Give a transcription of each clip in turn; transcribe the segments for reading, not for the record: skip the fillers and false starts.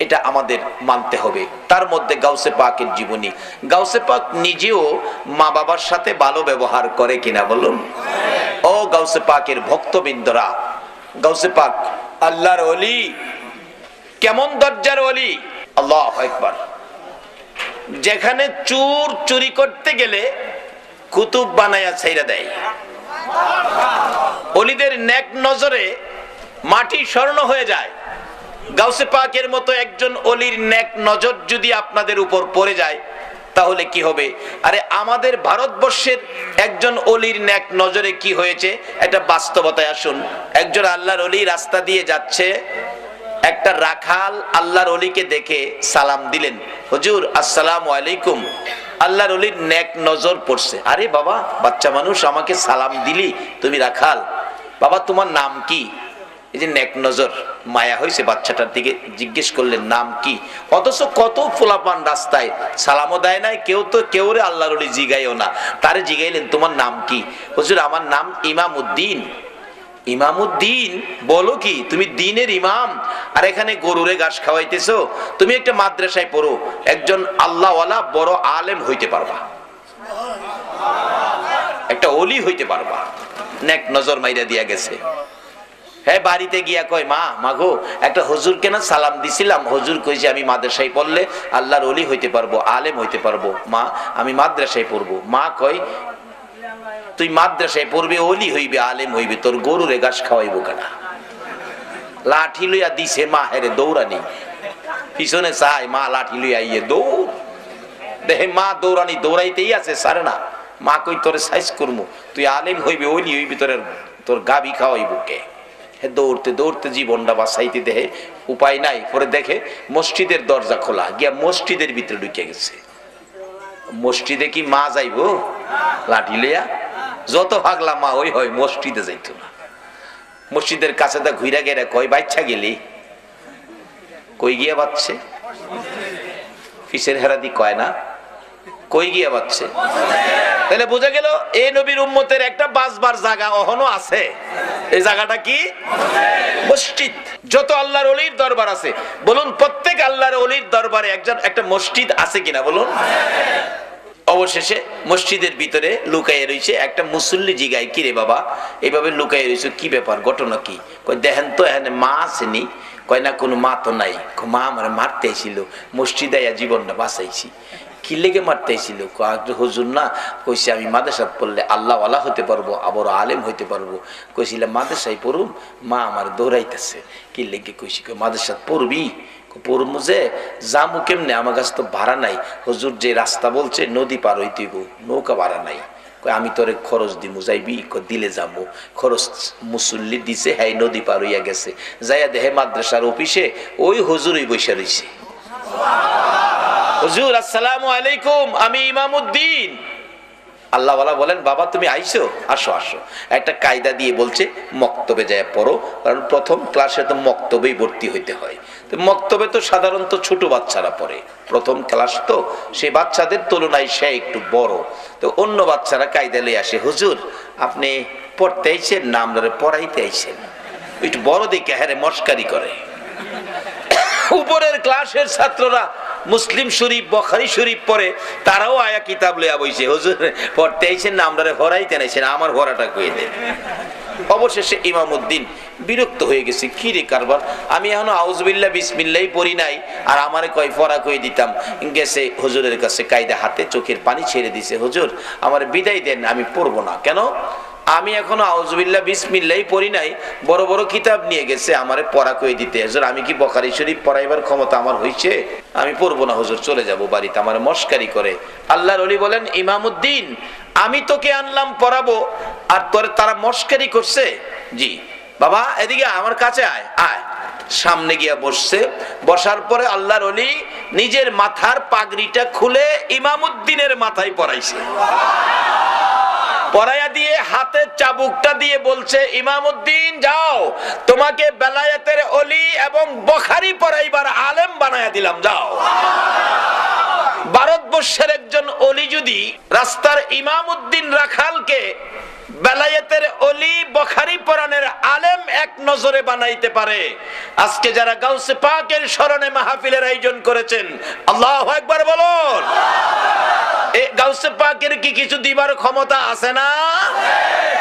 এটা আমাদের মানতে হবে। তার মধ্যে গাউসে পাকের জীবনী, গাউসে পাক নিজেও মা বাবার সাথে ভালো ব্যবহার করে কিনা বলুন? ও গাউসে পাকের ভক্তবৃন্দরা, গাউসে পাক আল্লাহর ওলি, কেমন দরজার ওলি! আল্লাহু আকবার। যেখানে চোর চুরি করতে গেলে কুতুব বানায়া ছাইরা দেয়, ওলিদের নেক নজরে মাটি স্বর্ণ হয়ে যায়। গাউসে পাকের মতো একজন ওলির নেক নজর যদি আপনাদের উপর পড়ে যায় তাহলে কি হবে? আরে আমাদের ভারতবর্ষের একজন ওলির নেক নজরে কি হয়েছে এটা বাস্তবতায় আসুন। একজন আল্লাহর ওলি রাস্তা দিয়ে যাচ্ছে, একটা রাখাল আল্লাহর ওলিকে দেখে সালাম দিলেন, হুজুর আসসালামু আলাইকুম। আল্লাহর ওলির নেক নজর পড়ছে, আরে বাবা বাচ্চা মানুষ আমাকে সালাম দিলি, তুমি রাখাল, বাবা তোমার নাম কি? এই যে নেক নজর, মায়া হয়েছে বাচ্চাটার দিকে, জিজ্ঞেস করলেন নাম কি? অথচ কত ফুলাপান রাস্তায় সালামও দেয় নাই, কেউ রে আল্লাহর ওলি জিগাইও না, তারে জিগাইলেন তোমার নাম কি? হুজুর আমার নাম ইমামউদ্দিন। ইমামউদ্দিন বলো কি? তুমি দ্বীনের ইমাম আর এখানে গরুরে ঘাস খাওয়াইতেছো? তুমি একটা মাদ্রাসায় পড়ো, একজন আল্লাহওয়ালা বড় আলেম হইতে পারবা, একটা ওলি হইতে পারবা। নেক নজর মাইরা দিয়া গেছে। হ্যাঁ, বাড়িতে গিয়া কয় মা, মাগো একটা হুজুরকে না সালাম দিছিলাম, হুজুর কইছে আমি মাদ্রাসায় পড়লে আল্লাহর ওলি হইতে পারবো, আলেম হইতে পারবো। মা আমি মাদ্রাসায় পড়বো। মা কয় তুই মাদ্রাসায় পড়বে, ওলি হইবে, আলেম হইবে, তোর গরুরে ঘাস খাওয়াইবো কেনা? লাঠি লইয়া দিছে মা, হেরে দৌড়ানি, পিছনে চাই মা লাঠি লইয়া ইয়ে দৌড়, দেখে মা দৌড়ানি দৌড়াইতেই আছে, সারে না। মা কই তোরে সাইজ করবো, তুই আলেম হইবে, ওলি হইবি, তোর গাবি খাওয়াইবো কে? দৌড়তে দৌড়তে জীবনটা বাঁচাইতে দেখে উপায় নাই, পরে দেখে মসজিদের দরজা খোলা, গিয়া মসজিদের ভিতরে ঢুকে গেছে। মসজিদে কি মা যাইবো লাঠি লইয়া? যত ভাগলা মা ওই হয়, মসজিদে যাইতো না। মসজিদের কাছে তা ঘুরা গেরা কয় বাচ্চা গেলি? কই গিয়া বাচ্চে? ফিসের হেরাদি কয় না, কই গিয়া বাচ্চে? তাহলে বোঝা গেল এই নবীর উম্মতের একটা বাসবার জায়গা এখনো আছে। এই জায়গাটা কি? মসজিদ। যত আল্লাহর ওলির দরবার আছে বলুন, প্রত্যেক আল্লাহর ওলির দরবারে একটা মসজিদ আছে কিনা বলুন? অবশেষে মসজিদের ভিতরে লুকাইয়ে রয়েছে একটা মুসল্লি, জিগায় কি রে বাবা এইভাবে লুকাইয়ে রয়েছে, কি ব্যাপার, ঘটনা কি? কয় দেখেন তো এখানে মা আসেনি? কয় না, কোনো মা তো নাই। মা আমার মারতে আইছিল, মসজিদে আইয়া জীবনটা বাঁচাইছি। কি লেগে মারতে আইছিল? হুজুর না কইছে আমি মাদ্রাসায় পড়লে আল্লাহওয়ালা হতে পারবো, আবার আলেম হইতে পারবো। কইছিলাম মাদ্রাসায় পড়ুম, মা আমার দৌড়াইতেছে। কি লেগে কইছি? মাদ্রাসায় পড়বি? পড়মু যে জামু কেমনে, আমার কাছে তো ভাড়া নাই। হুজুর যে রাস্তা বলছে নদী পার হইতে হইব, নৌকা ভাড়া নাই। আমি তোরে খরচ দিমু, যাইবি? দিলে যাবো। খরচ মুসল্লি দিছে, হ্যাঁ নদী পার হইয়া গেছে। যাইয়া দেহে মাদ্রাসার অফিসে ওই হুজুরই বসে রইছে। হুজুর আসসালামু আলাইকুম, আমি ইমামউদ্দিন। আল্লাহওয়ালা বলেন বাবা তুমি আইছো, আসো আসো। একটা কায়দা দিয়ে বলছে মক্তবে যায় পড়ো, কারণ প্রথম ক্লাসে তো মক্তবেই ভর্তি হইতে হয়। তো মক্তবে তো সাধারণত ছোট বাচ্চারা পড়ে, প্রথম ক্লাস তো সেই বাচ্চাদের তুলনায় সে একটু বড়। তো অন্য বাচ্চারা কায়দা লই আসে, হুজুর আপনি পড়তে আইছেন না আমরা পড়াইতে আইছেন? একটু বড় দিকে হ্যাঁ মস্কারি করে। উপরের ক্লাসের ছাত্ররা মুসলিম শরীফ বুখারী শরীফ পড়ে, তারাও আয়া কিতাব লইয়া বইছে, হুজুর পড়তে আইছেন না আমরা পড়াইতে আইছেন, আমার পড়াটা কইয়ে দেন। অবশেষে ইমামউদ্দিন বিরক্ত হয়ে গেছে, কি রে কারবার, আমি এখনো আউযুবিল্লাহ বিসমিল্লাহ পড়ি নাই, আর আমারে কয় পড়া কই দিতাম। গেছে হুজুরের কাছে, কায়দা হাতে চোখের পানি ছেড়ে দিছে, হুজুর আমার বিদায় দেন, আমি পড়বো না। কেন? আমি এখনো আউযুবিল্লাহ বিসমিল্লাহ পড়ি নাই, বড় বড় কিতাব নিয়ে গেছে আমারে পড়া কই দিতে। হুজুর আমি কি বুখারী শরীফ পড়াইবার ক্ষমতা আমার হইছে? আমি পড়বো না হুজুর, চলে যাব বাড়িতে, আমার মস্কারি করে। আল্লাহর ওলি বলেন ইমামউদ্দিন আমি তোকে আনলাম পড়াবো, আর তারা মস্কারি করছে। জি বাবা এদিকে আমার কাছে আয়। আয় সামনে গিয়া বসছে। বসার পরে আল্লাহর ওলি নিজের মাথার পাগড়িটা খুলে ইমামউদ্দিনের মাথায় পরাইছে। পরাইয়া দিয়ে হাতে চাবুকটা দিয়ে বলছে, ইমামউদ্দিন যাও, তোমাকে বেলায়েতের ওলি এবং বুখারী পড়াইবার আলেম বানায়া দিলাম, যাও। ভারতবর্ষের একজন ওলি যদি রাস্তার ইমামউদ্দিন রাখালকে বেলায়েতের ওলি বুখারী পুরাণের আলেম এক নজরে বানাইতে পারে। আজকে যারা গাউসে পাকের স্মরণে মাহফিলের আয়োজন করেছেন, আল্লাহু আকবার বলুন। এই গাউসে পাকের কি কিছু দিবার ক্ষমতা আছে না?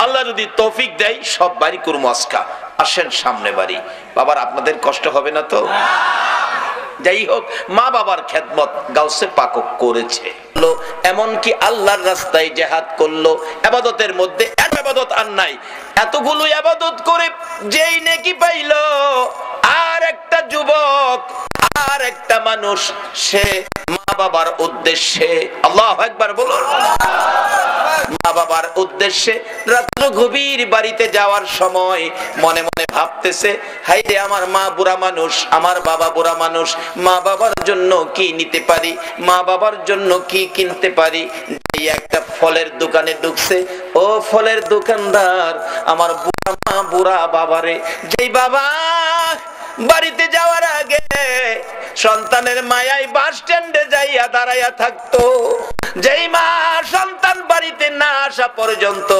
আল্লাহ যদি তৌফিক দেয় সব বাড়ি করবো আজকা। আসেন সামনে বাড়ি। বাবার আপনাদের কষ্ট হবে না তো? যাই হোক, মা বাবার খেদমত গাউসে পাক করেছে, এমনকি আল্লাহর রাস্তায় জিহাদ করলো। ইবাদতের মধ্যে ইবাদত আর নাই, এতগুলো ইবাদত করে যেই নেকি পাইলো, আর একটা যুবক আর একটা মানুষ সে মা বাবার উদ্দেশ্যে, আল্লাহু আকবার বলুন, মা বাবার উদ্দেশ্যে রাত্র গভীর বাড়িতে যাওয়ার সময় মনে মনে ভাবতেছে, হাই রে আমার মা বুড়া মানুষ, আমার বাবা বুড়া মানুষ, মা বাবার জন্য কি নিতে পারি, মা বাবার জন্য কি কিনতে পারি। একটা ফলের দোকানে ঢুকছে, ও ফলের দোকানদার, আমার বুড়া মা বুড়া বাবারে, যেই বাবা বাড়িতে যাওয়ার আগে সন্তানের মায়ায় বাস স্ট্যান্ডে যাইয়া দাঁড়াইয়া থাকতো, যেই মা সন্তান বাড়িতে না আসা পর্যন্ত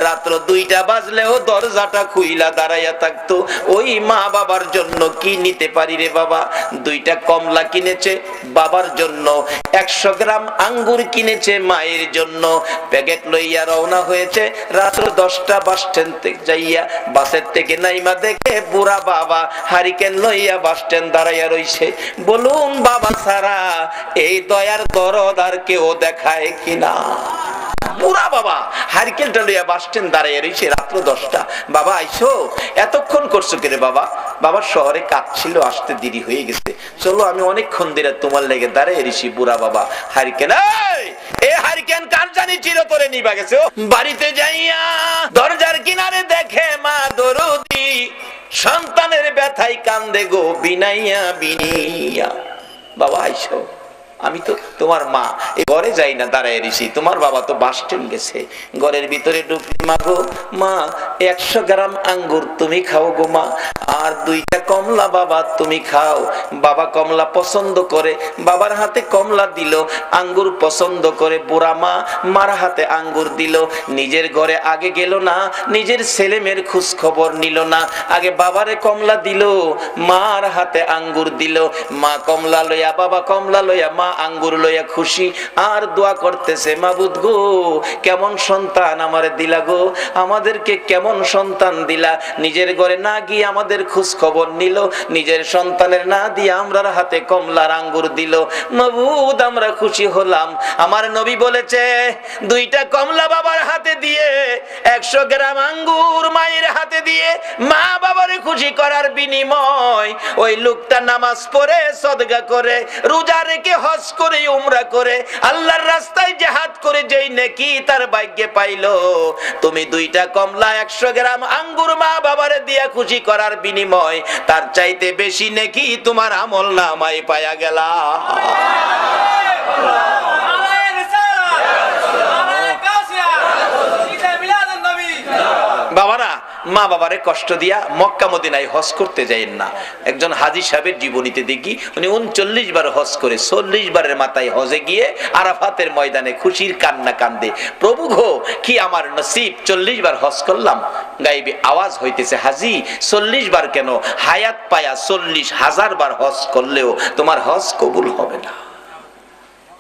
রাত্র 2টা বাজলেও দরজাটা খুইলা দাঁড়াইয়া থাকতো, ওই মা বাবার জন্য কি নিতে পারি রে বাবা। 2টা কমলা কিনেছে বাবার জন্য, 100 গ্রাম আঙ্গুর কিনেছে মায়ের জন্য, প্যাকেট লইয়া রওনা হয়েছে। রাত্র 10টা বাস স্ট্যান্ড থেকে যাইয়া বাসের থেকে নাইমা দেখে বুড়া বাবা হারিকেন লইয়া বাস স্ট্যান্ড দাঁড়াইয়া রইছে। বলুন বাবা ছাড়া এই দয়ার দরদ আর কেউ দেখায় কিনা? বুড়া বাবা হারিকেনটা লইয়া বাস স্ট্যান্ড দাঁড়াইয়া রইছে রাত্র 10টা। বাবা আইসো, এতক্ষণ করছো কেন বাবা? বাবার শহরে কাজ ছিল, আসতে দেরি হয়ে গেছে, চলো আমি অনেকক্ষণ ধরে তোমার লেগে দাঁড়িয়ে রইছি। বুড়া বাবা হারিকেন, এই হারিকেন কার জানি চিরতরে নিবা গেছে। বাড়িতে যাইয়া দরজার কিনারে দেখে মা দরদি সন্তানের ব্যথায় কান্দে গো বিনাইয়া বিনিয়া। বাবা আইসো, আমি তো তোমার মা, এই ঘরে যাই না, দাঁড়ায় রইছি, তোমার বাবা তো বাস স্ট্যান্ড গেছে। ঘরের ভিতরে ঢুকলি, মা গো মা 100 গ্রাম আঙ্গুর তুমি খাও গো মা, আর 2টা কমলা বাবা তুমি খাও। বাবা কমলা পছন্দ করে, বাবার হাতে কমলা দিল, আঙ্গুর পছন্দ করে, বুড়া মা মার হাতে আঙ্গুর দিল। নিজের ঘরে আগে গেল না, নিজের ছেলে মেয়ের খোঁজ খবর নিল না, আগে বাবারে কমলা দিল, মার হাতে আঙ্গুর দিল। মা কমলা লইয়া, বাবা কমলা লইয়া, মা আঙ্গুর লইয়া খুশি, আর দোয়া করতেছে, মাবুদ গো কেমন সন্তান আমারে দিলা গো, আমাদেরকে কেমন সন্তান দিলা। নিজের ঘরে না গিয়ে আমাদের খোঁজ খবর নিল, নিজের সন্তানের না দিয়ে আমরার হাতে কমলার আঙ্গুর দিল। মাবুদ আমরা খুশি হলাম। আমার নবী বলেছে, 2টা কমলা বাবার হাতে দিয়ে 100 গ্রাম আঙ্গুর মায়ের হাতে দিয়ে মা বাবারে খুশি করার বিনিময় ওই লোকটা নামাজ পড়ে, সদকা করে, রোজা রেখে, হজ করে, উমরা করে, আল্লাহর রাস্তায় জিহাদ করে যেই নেকি তার ভাগ্যে পাইলো, তুমি 2টা কমলা 100 গ্রাম আঙ্গুর মা বাবারে দিয়া খুশি করার বিনিময় তার চাইতে বেশি নেকি তোমার আমল নামায় পায়া গেলা। বাবারা মা বাবারে কষ্ট দিয়া মক্কা মদিনায় হজ করতে যাইেন না। একজন হাজী সাহেবের জীবনীতে দেখি উনি 39 বার হজ করে 40 বারের মাথায় হজে গিয়ে আরাফাতের ময়দানে খুশির কান্না কান্দে, প্রভু গো কি আমার নসিব, 40 বার হজ করলাম। গায়েবী আওয়াজ হইতেছে, হাজী 40 বার কেন, হায়াত পায়া 40,000 বার হজ করলেও তোমার হজ কবুল হবে না।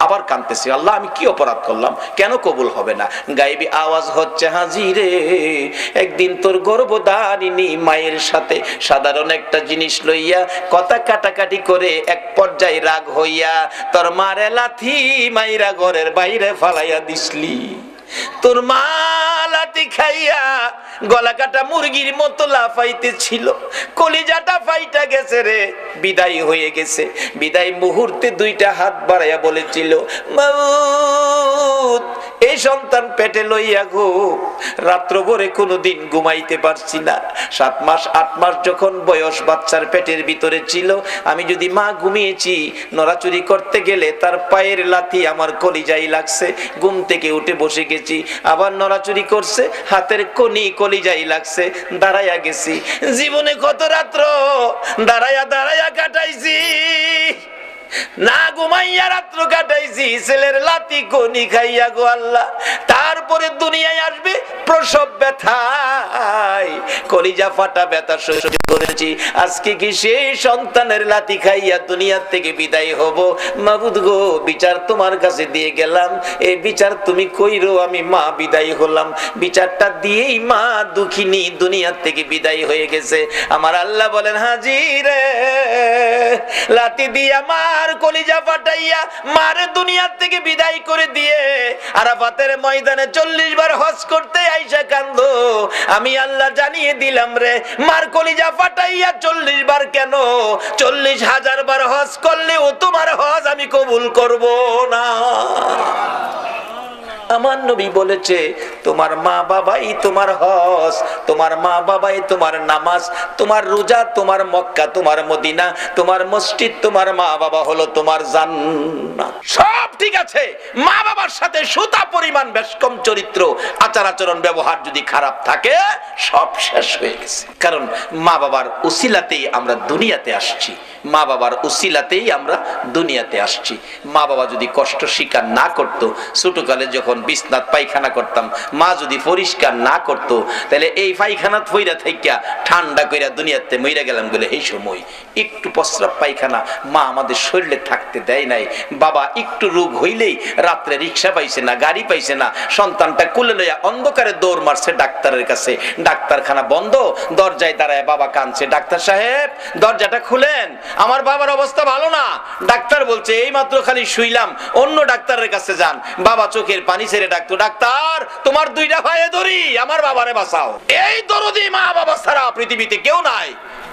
আবার কাঁদতেছি, আল্লাহ আমি কি অপরাধ করলাম, কেন কবুল হবে না? গায়েবী আওয়াজ হচ্ছে, হাজী রে একদিন তোর গর্ভধারিণী মায়ের সাথে সাধারণ একটা জিনিস লইয়া কথা কাটাকাটি করে এক পর্যায়ে রাগ হইয়া তোর মারে লাথি মাইরা ঘরের বাইরে ফালাইয়া দিসলি। তোর মা লাঠি খাইয়া গলা কাটা মুরগির মতো লাফাইতে ছিল, কলিজাটা ফাইটা গেছে রে, বিদায় হয়ে গেছে। বিদায় মুহূর্তে 2টা হাত বাড়াইয়া বলেছিল, মাবুদ এই সন্তান পেটে লইয়া গো রাত্র ভরে কোনোদিন ঘুমাইতে পারছি না। 7 মাস 8 মাস যখন বয়স বাচ্চার পেটের ভিতরে ছিল, আমি যদি মা ঘুমিয়েছি, নড়াচুরি করতে গেলে তার পায়ের লাথি আমার কলিজায় লাগছে, ঘুম থেকে উঠে বসে গেছি, আবার নড়াচুরি করছে, হাতের কনি কলিজায় লাগছে, দাঁড়াইয়া গেছি। জীবনে কত রাত্র দাঁড়াইয়া দাঁড়াইয়া কাটাইছি, না ঘুমাইয়া রাত্র কাটাইছি ছেলের লাতি কনি খাইয়া গো আল্লাহ। তারপরে দুনিয়ায় আসবে প্রসব ব্যথায়, কলিজা ফাটা ব্যথা সহ্য করেছি, আজকে কি সেই সন্তানের লাতি খাইয়া দুনিয়ার থেকে বিদায় হব? মাবুদ গো, বিচার তোমার কাছে দিয়ে গেলাম, এই বিচার তুমি কইরো, আমি মা বিদায় হলাম। বিচারটা দিয়েই মা দুঃখিনী দুনিয়ার থেকে বিদায় হয়ে গেছে। আমার আল্লাহ বলেন, হাজিরে লাতি দিয়া মার কলিজা ফাটাইয়া মারে দুনিয়ার থেকে বিদায় করে দিয়ে আরাফাতের ময়দানে 40 বার হজ করতে আইসা কান্দো। আমি আল্লাহ জানিয়ে দিলাম রে, মার কলিজা ফাটাইয়া 40 বার কেন, 40,000 বার হজ করলেও তোমার হজ আমি কবুল করব না। আমার নবী বলেছে, তোমার মা বাবাই তোমার হজ, তোমার মা বাবাই তোমার নামাজ, তোমার রোজা, তোমার মক্কা, তোমার মদিনা, তোমার মসজিদ, তোমার মা বাবা হলো তোমার জান্নাত। সব ঠিক আছে, মা বাবার সাথে সুতা পরিমাণ বেশকম চরিত্র, আচার আচরণ, ব্যবহার যদি খারাপ থাকে সব শেষ হয়ে গেছে। কারণ মা বাবার উসিলাতেই আমরা দুনিয়াতে আসছি, মা বাবার উসিলাতেই আমরা দুনিয়াতে আসছি। মা বাবা যদি কষ্ট স্বীকার না করতো, ছোটকালে যখন বিছনাত পায়খানা করতাম, মা যদি পরিষ্কার না করতো, তাহলে এই পায়খানাত ফইরা থাইকা ঠান্ডা কইরা দুনিয়াতে মইরা গেলাম বলে এই সময় একটু প্রস্রাব পায়খানা মা আমাদের শরীরে থাকতে দেয় নাই। বাবা একটু রোগ হইলেই রাত্রে রিক্সা পাইছে না, গাড়ি পাইছে না, সন্তানটা কোলে লইয়া অন্ধকারে দৌড় মারছে ডাক্তারের কাছে। ডাক্তারখানা বন্ধ, দরজায় দাঁড়ায় বাবা কাঁদছে, ডাক্তার সাহেব দরজাটা খুলেন, আমার বাবার অবস্থা ভালো না। ডাক্তার বলছে, এই মাত্র খালি শুইলাম, অন্য ডাক্তারের কাছে যান। বাবা চোখের পানি ছেড়ে ডাকতো, ডাক্তার তোমার 2টা পায়ে ধরি, আমার বাবারে বাঁচাও। এই দরদি মা বাবা ছাড়া পৃথিবীতে কেউ নাই।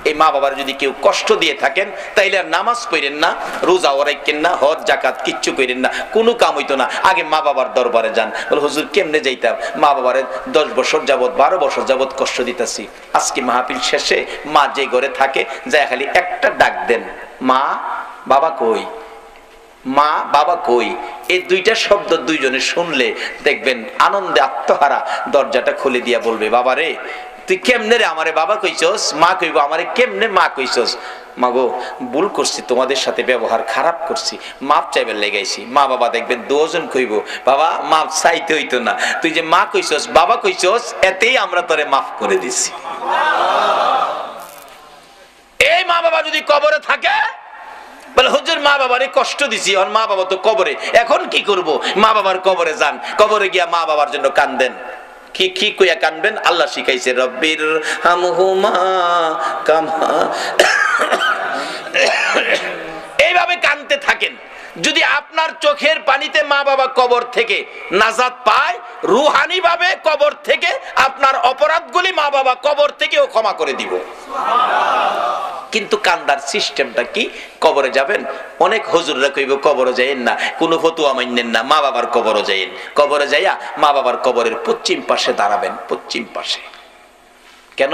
এই মা বাবার যদি কেউ কষ্ট দিয়ে থাকেন, তাইলে আর নামাজ পড়েন না, রোজা রাখেন না, হজ জাকাত কিচ্ছু করেন না, কোনো কাম হইতো না। আগে মা বাবার দরবারে যান। বলে, হুজুর কেমনে যাইতাম? মা বাবারে 10 বছর যাবত, 12 বছর যাবত কষ্ট দিতেছি। আজকে মাহফিল শেষে মা যে ঘরে থাকে যায় খালি একটা ডাক দেন, মা বাবা কই, মা বাবা কই। এই 2টা শব্দ দুইজনে শুনলে দেখবেন আনন্দে আত্মহারা দরজাটা খুলে দিয়া বলবে, বাবা রে তুই কেমনে রে আমারে বাবা কইছস? মা কইব, আমারে কেমনে মা কইছস? মাগো ভুল করছি, তোমাদের সাথে ব্যবহার খারাপ করছি, মাপ চাইবার লেগাইছি। মা বাবা দেখবেন 2 জন কইব, বাবা মাপ চাইতে হইতো না, তুই যে মা কইছস বাবা কইছস এতেই আমরা তোরে মাফ করে দিছি। এই মা বাবা যদি কবরে থাকে, বলে হুজুর মা বাবারে কষ্ট দিছি, আর মা বাবা তো কবরে, এখন কি করব? মা বাবার কবরে যান, কবরে গিয়া মা বাবার জন্য কান্দেন। কি কি কইয়া কানবেন? আল্লাহ শিখাইছে, রব্বির হামহুমা কামা, এইভাবে কানতে থাকেন। যদি আপনার চোখের পানিতে মা বাবা কবর থেকে নাজাত পায়, রুহানি ভাবে কবর থেকে আপনার অপরাধগুলি মা বাবা কবর থেকেও ক্ষমা করে দিব। কিন্তু কান্দার সিস্টেমটা কি? কবরে যাবেন, অনেক হুজুররা কইব কবরে যাইেন না, কোনো ফতুয়া মানেন না, মা বাবার কবরে যাইেন। কবরে যাইয়া মা বাবার কবরের পশ্চিম পাশে দাঁড়াবেন, পশ্চিম পাশে। কেন?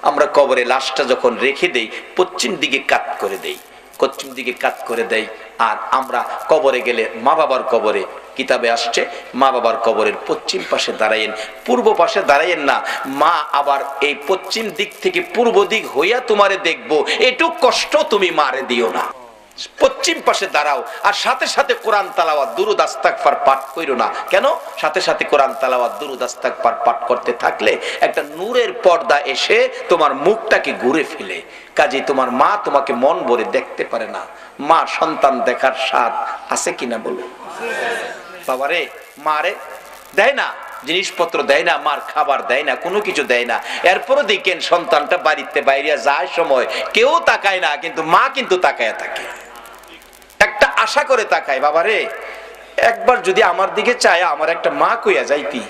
আমরা কবরে লাশটা যখন রেখে দেই পশ্চিম দিকে কাত করে দেই, পশ্চিম দিকে কাত করে দেই। আর আমরা কবরে গেলে মা বাবার কবরে, কিতাবে আসছে মা বাবার কবরের পশ্চিম পাশে দাঁড়াইয়েন, পূর্ব পাশে দাঁড়াইয়েন না। মা আবার এই পশ্চিম দিক থেকে পূর্ব দিক হইয়া তোমারে দেখবো, এটুক কষ্ট তুমি মারে দিও না। পশ্চিম পাশে দাঁড়াও, আর সাথে সাথে কোরআন তালাওয়াত দুরূদ ইস্তিগফার পাঠ কইরো না। কেন? সাথে সাথে কোরআন তালাওয়াত দুরূদ ইস্তিগফার পাঠ করতে থাকলে একটা নূরের পর্দা এসে তোমার মুখটাকে ঘুরে ফেলে। কাজেই তোমার মা তোমাকে মন ভরে দেখতে পারে না। মা সন্তান দেখার স্বাদ আছে কিনা বলো? বাবারে মারে দেয় না, জিনিসপত্র দেয় না, মার খাবার দেয় না, কোনো কিছু দেয় না। এরপরও দেখেন সন্তানটা বাড়িতে বাইরে যায় সময় কেউ তাকায় না, কিন্তু মা কিন্তু তাকায় থাকে, একটা আশা করে তাকায়। বাবারে একবার যদি আমার দিকে চায় আমার একটা মা কইয়া যাইতি।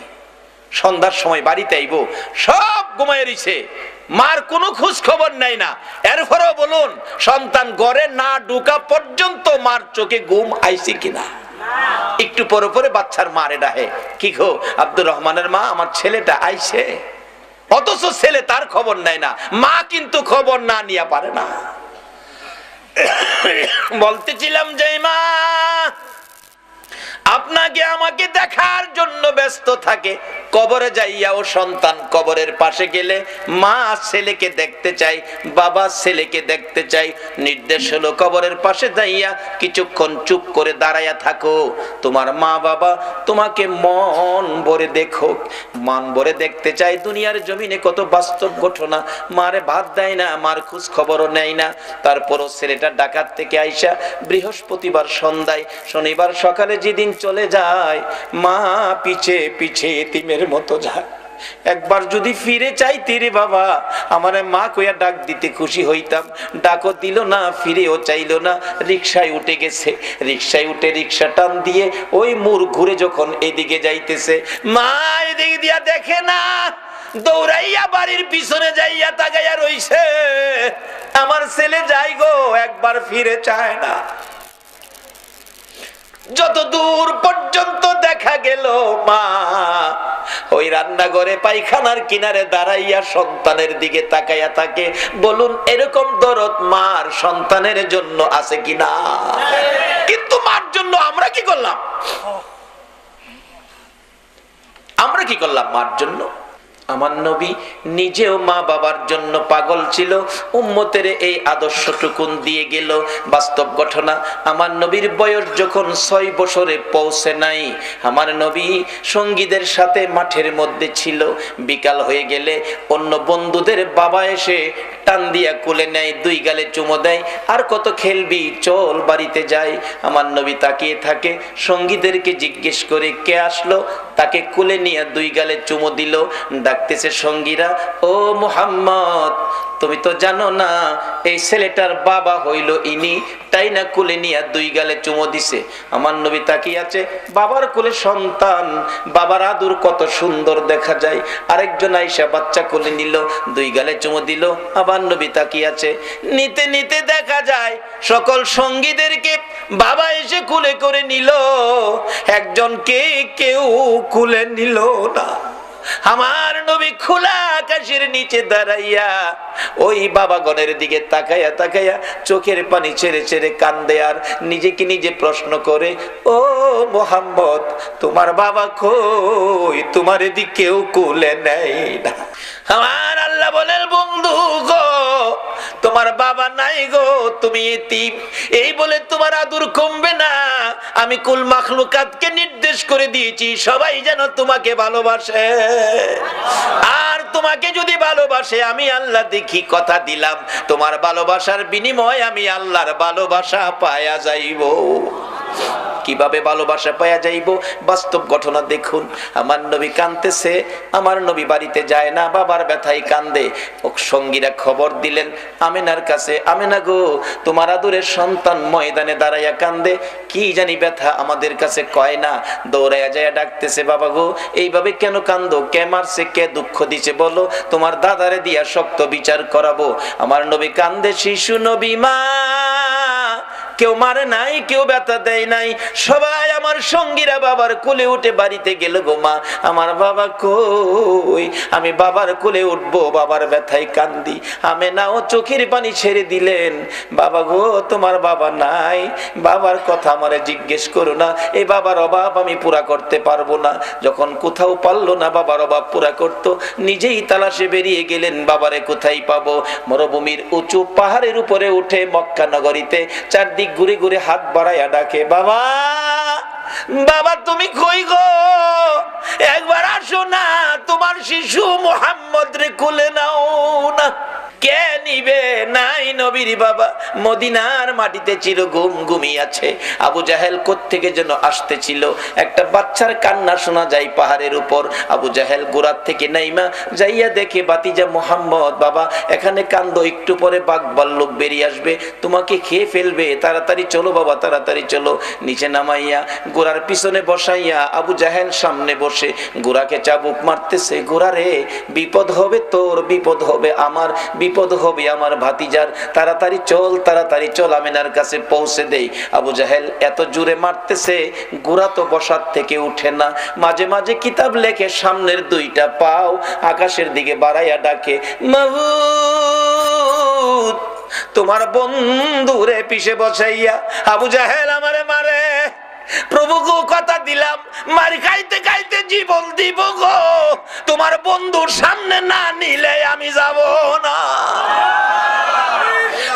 সন্ধ্যার সময় বাড়িতে আইব, সব ঘুমায় রইছে, মার কোনো খোঁজ খবর নাই না। এরপরও বলুন, সন্তান ঘরে না ঢোকা পর্যন্ত মার চোখে ঘুম আইছে কিনা? একটু পরে পরে বাচ্চার মারে ডাহে, কি গো আব্দুর রহমানের মা, আমার ছেলেটা আইছে। অথচ ছেলে তার খবর নাই না, মা কিন্তু খবর না নিয়ে পারে না। বলতেছিলাম যে মা আপনাকে আমাকে দেখার জন্য ব্যস্ত থাকে, কবরে যাইয়াও সন্তান কবরের পাশে গেলে মা ছেলেকে দেখতে চায়, বাবা ছেলেকে দেখতে চায়। নির্দেশ হলো কবরের পাশে যাইয়া কিছুক্ষণ চুপ করে দাঁড়াইয়া থাকো। তোমার মা বাবা তোমাকে মন ভরে দেখো, মন ভরে দেখতে চাই। দুনিয়ার জমিনে কত বাস্তব ঘটনা, মারে ভাত দেয় না, মার খোঁজ খবরও নেয় না। তারপরও ছেলেটা ডাকাত থেকে আইসা বৃহস্পতিবার সন্ধ্যায় শনিবার সকালে যেদিন চলে যায়, মা পিছে পিছে এতিমের মতো যায়। একবার যদি ফিরে চাইতি রে বাবা, আমারে মা কইয়া ডাক দিতে খুশি হইতাম। ডাকও দিল না, ফিরেও চাইলো না। রিকশায় উঠে গেছে, রিকশায় উঠে রিকশা টান দিয়ে ওই মোড় ঘুরে যখন এদিকে যাইতেছে, মা এদিকে দিয়া দেখে না, দৌড়াইয়া বাড়ির পিছনে যাইয়া তাকাইয়া রইছে। আমার ছেলে যাই গো, একবার ফিরে চায় না। যত দূর পর্যন্ত দেখা গেল মা ওই রান্নাঘরে পায়খানার কিনারে দাঁড়াইয়া সন্তানের দিকে তাকাইয়া থাকে। বলুন, এরকম দরদ মার সন্তানের জন্য আছে কিনা? কিন্তু মার জন্য আমরা কি করলাম? আমরা কি করলাম মার জন্য? আমার নবী নিজেও মা বাবার জন্য পাগল ছিল, উম্মতের এই আদর্শটুকুন দিয়ে গেল। বাস্তব ঘটনা, আমার নবীর বয়স যখন 6 বছরে পৌঁছে নাই, আমার নবী সঙ্গীদের সাথে মাঠের মধ্যে ছিল। বিকাল হয়ে গেলে অন্য বন্ধুদের বাবা এসে টান দিয়া কোলে নেয়, 2 গালে চুমো দেয়, আর কত খেলবি, চল বাড়িতে যাই। আমার নবী তাকিয়ে থাকে, সঙ্গীদেরকে জিজ্ঞেস করে কে আসলো, তাকে কোলে নিয়ে 2 গালে চুমো দিল। ডাকতেছে সঙ্গীরা, ও মুহাম্মদ, তুমি তো জানো না এই ছেলেটার বাবা হইল ইনি, তাই না কোলে নিয়ে 2 গালে চুমো দিছে। আমার নবী তাকিয়ে আছে, বাবার কোলে সন্তান, বাবার আদর কত সুন্দর দেখা যায়। আরেকজন আইসা বাচ্চা কোলে নিল, 2 গালে চুমো দিল। আবার নবী তাকিয়ে আছে, নিতে নিতে দেখা যায় সকল সঙ্গীদেরকে বাবা এসে কোলে করে নিল, একজনকে কেউ কোলে নিল না। আমার নবী খোলা আকাশের নিচে দাঁড়াইয়া ওই বাবাগণের দিকে তাকাইয়া তাকাইয়া চোখের পানি ছেড়ে ছেড়ে কান্দে, আর নিজেকে নিজে প্রশ্ন করে, ও মুহাম্মদ, তোমার বাবা কই? তোমার এদিকে কেউ কোলে নেয় না। আমার আল্লাহ বলেন, বন্ধু গো, তোমার বাবা নাই গো, তুমি এতিম। এই বলে তোমার আদর কমবে না। আমি কুল মাখলুকাতকে নির্দেশ করে দিয়েছি সবাই যেন তোমাকে ভালোবাসে, আর তোমাকে যদি ভালোবাসে আমি আল্লাহ দেখি, কথা দিলাম তোমার ভালোবাসার বিনিময়ে আমি আল্লাহর ভালোবাসা পায়া যাইব। কিভাবে ভালোবাসা পাওয়া যাইব? বাস্তব ঘটনা দেখুন। আমার নবী কাঁদতেছে, আমার নবী বাড়িতে যায় না, বাবার ব্যথায় কান্দে। সঙ্গীরা খবর দিলেন আমেনার কাছে, আমেনা গো, তোমার আদরের সন্তান ময়দানে দাঁড়াইয়া কান্দে, কি জানি ব্যথা আমাদের কাছে কয় না। দৌড়াইয়া যায় ডাকতেছে, বাবা গো, এইভাবে কেন কান্দো? কে মারছে, কে দুঃখ দিছে বলো, তোমার দাদারে দিয়া শক্ত বিচার করাবো। আমার নবী কান্দে, শিশু নবী মা, কেউ মারে নাই, কেউ ব্যথা দেয় নাই, সবাই আমার সঙ্গীরা বাবার কোলে উঠে বাড়িতে গেল গো মা, আমার বাবা কই? আমি বাবার কোলে উঠবো, বাবার ব্যথায় কান্দি। আমেনাও চোখের পানি ছেড়ে দিলেন, বাবা গো, তোমার বাবা নাই, বাবার কথা আমারে জিজ্ঞেস করো না, এই বাবার অভাব আমি পুরা করতে পারবো না। যখন কোথাও পারলো না বাবার অভাব পুরা করত, নিজেই তালাশে বেরিয়ে গেলেন, বাবারে কোথায় পাবো। মরুভূমির উঁচু পাহাড়ের উপরে উঠে মক্কা নগরীতে চারদিক ঘুরে ঘুরে হাত বাড়াইয়া ডাকে, বাবা, বাবা তুমি কই গো? একবার আসো না, তোমার শিশু মুহাম্মদ রে কোলে নাও না। কে নিবে? নাই নবীর বাবা মদিনার মাটিতে চিরঘুম ঘুমিয়েছে। আবু জাহেল কোত্থেকে যেন আসতেছিল, একটা বাচ্চার কান্না শোনা যায় পাহাড়ের উপর। আবু জাহেল গোড়ার থেকে নাইমা যাইয়া দেখে বাতিজা মুহাম্মদ, বাবা এখানে কান্দো, একটু পরে বাঘ ভাল্লুক বেরিয়ে আসবে, তোমাকে খেয়ে ফেলবে, তাড়াতাড়ি চলো বাবা, তাড়াতাড়ি চলো। নিচে নামাইয়া গোড়ার পিছনে বসাইয়া আবু জাহেল সামনে বসে গোড়াকে চাবুক মারতেছে, গোড়া রে, বিপদ হবে তোর, বিপদ হবে আমার, বিপদ হবে আমার ভাতিজার, তাড়াতাড়ি চল, তাড়াতাড়ি চল, আমিনার কাছে পৌঁছে দেই। আবু জাহেল এত জোরে মারতেছে, গোড়া তো বসার থেকে উঠে না। মাঝে মাঝে কিতাব লেখে সামনের 2টা পাও আকাশের দিকে বাড়াইয়া ডাকে, মাবুদ, তোমার বন্ধুরে পিছে বসাইয়া আবু জাহেল আমারে মারে, প্রভু গো কথা দিলাম মার খাইতে খাইতে জীবন দিব গো, তোমার বন্ধুর সামনে না নিলে আমি যাব না।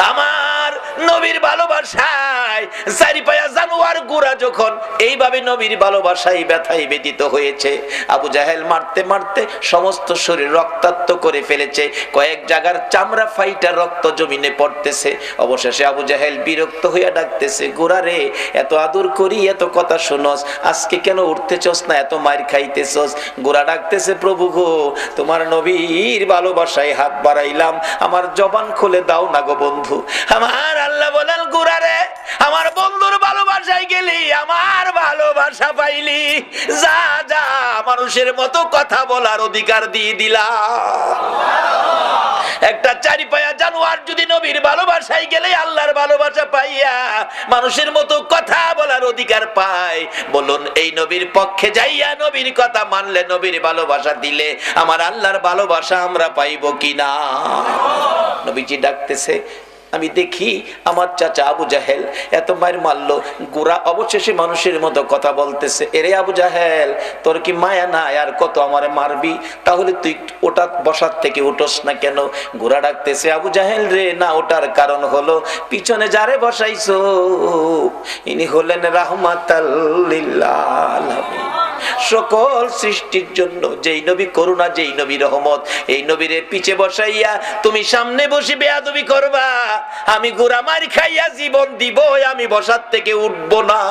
আমার নবীর ভালোবাসায় চারি পায়া জানোয়ার গুড়া যখন এইভাবে নবীর ভালোবাসায় ব্যথায় ব্যতীত হয়েছে, আবু জাহেল মারতে মারতে সমস্ত শরীর রক্তাক্ত করে ফেলেছে, কয়েক জায়গার চামড়া ফাইটা রক্ত জমিনে পড়তেছে। অবশেষে আবু জাহেল বিরক্ত হইয়া ডাকতেছে, গোরা রে, এত আদর করি, এত কথা শুনস, আজকে কেন উঠতেছস না, এত মার খাইতেছস? গোরা ডাকতেছে, প্রভু গো, তোমার নবীর ভালোবাসায় হাত বাড়াইলাম, আমার জবান খুলে দাও না গো বন্ধু। আমার আল্লাহ বলেন, গোরা রে, আমার বন্ধুর ভালোবাসায় গেলি, আমার ভালোবাসা পাইলি, যা যা, মানুষের মতো কথা বলার অধিকার দিয়ে দিলাম। একটা চারি পায়া জানোয়ার যদি নবীর ভালোবাসায় গেলে আল্লাহর ভালোবাসা পাইয়া মানুষের মতো কথা বলার অধিকার পায়, বলুন এই নবীর পক্ষে যাইয়া নবীর কথা মানলে, নবীর ভালোবাসা দিলে আমার আল্লাহর ভালোবাসা আমরা পাইব কিনা? নবীজি ডাকতেছে, আমি দেখি আমার চাচা আবু জাহেল এত মায়ের মারলো, গোরা অবশেষে মানুষের মতো কথা বলতেছে। এরে আবু জাহেল, তোর কি মায়া না, আর কত আমারে মারবি? তাহলে তুই ওটা বসার থেকে উঠোস না কেন? গোরা ডাকতেছে, আবু জাহেল রে, না ওটার কারণ হলো পিছনে যারে বসাইছো ইনি হলেন রাহমাতাল লিল আলামিন, সকল সৃষ্টির জন্য যেই নবী করুণা, যেই নবী রহমত, এই নবীরে পিছে বসাইয়া তুমি সামনে বসে বেয়াদবি করবা, আমি গোরা মার খাইয়া জীবন দিব, আমি বসার থেকে উঠব না।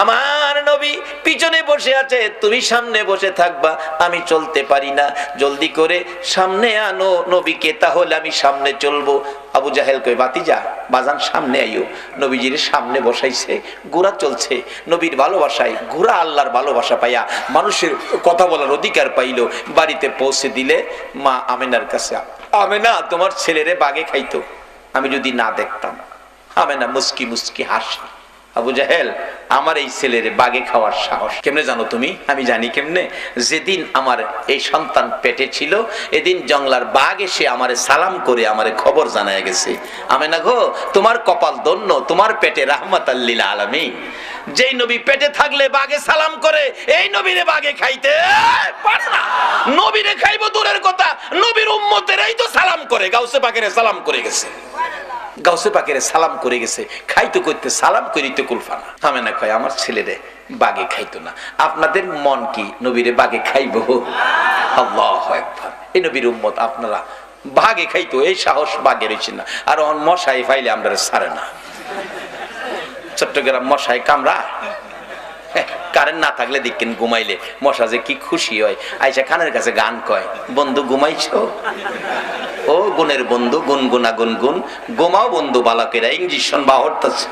আমার নবী পিছনে বসে আছে, তুমি সামনে বসে থাকবা, আমি চলতে পারি না, জলদি করে সামনে আনো নবীকে, তাহলে আমি সামনে চলবো। আবু জাহেল কই, বাতিজা বাজান সামনে আইও। নবীজির সামনে বসাইছে, গোরা চলছে নবীর ভালোবাসায়, গোরা আল্লাহর ভালোবাসা পাইয়া মানুষের কথা বলার অধিকার পাইল। বাড়িতে পৌঁছে দিলে মা আমেনার কাছে, আমেনা তোমার ছেলেরে বাগে খাইতো, আমি যদি না দেখতাম। আমেনা মুস্কি মুস্কি হাসি, আবু জাহেল, আমার এই ছেলের বাগে খাওয়ার সাহস কেমনে জানো তুমি? আমি জানি কেমনে, যেদিন আমার এই সন্তান পেটে ছিল এদিন জঙ্গলার বাঘ এসে আমারে সালাম করে আমারে খবর জানায় গেছে। আমেনা গো, তোমার কপাল ধন্য, তোমার পেটে রাহমাতাল লিল আলামিন। যেই নবী পেটে থাকলে বাঘে সালাম করে, এই নবীরে বাঘে খাইতে পারে না। নবীরে খাইবো দূরের কথা, নবীর উম্মতেরাই তো সালাম করে, গাউসে পাকের সালাম করে গেছে, গাউসে পাকের সালাম করে গেছে, খাইতো করতে সালাম করিতে কুলফানা। আমেনা কয়, আমার ছেলেরে বাগে খাইতো না। আপনাদের মন কি নবীরে বাগে খাইবো? আল্লাহু আকবার। এই নবীর উম্মত আপনারা বাগে খাইতো, এই সাহস বাগে রয়েছে না। আর মশাই ফাইলে আমরা ছাড়ে না, চট্টগ্রাম মশাই কামড়া, কারেন্ট না থাকলে দেখেন ঘুমাইলে মশা যে কি খুশি হয়, আইসা খানের কাছে গান কয়, বন্ধু ঘুমাইছো? ও গুণের বন্ধু, গুনগুনা গুনগুন, গোমাও বন্ধু বালকেরা ইঞ্জেকশন বা হরতাছে।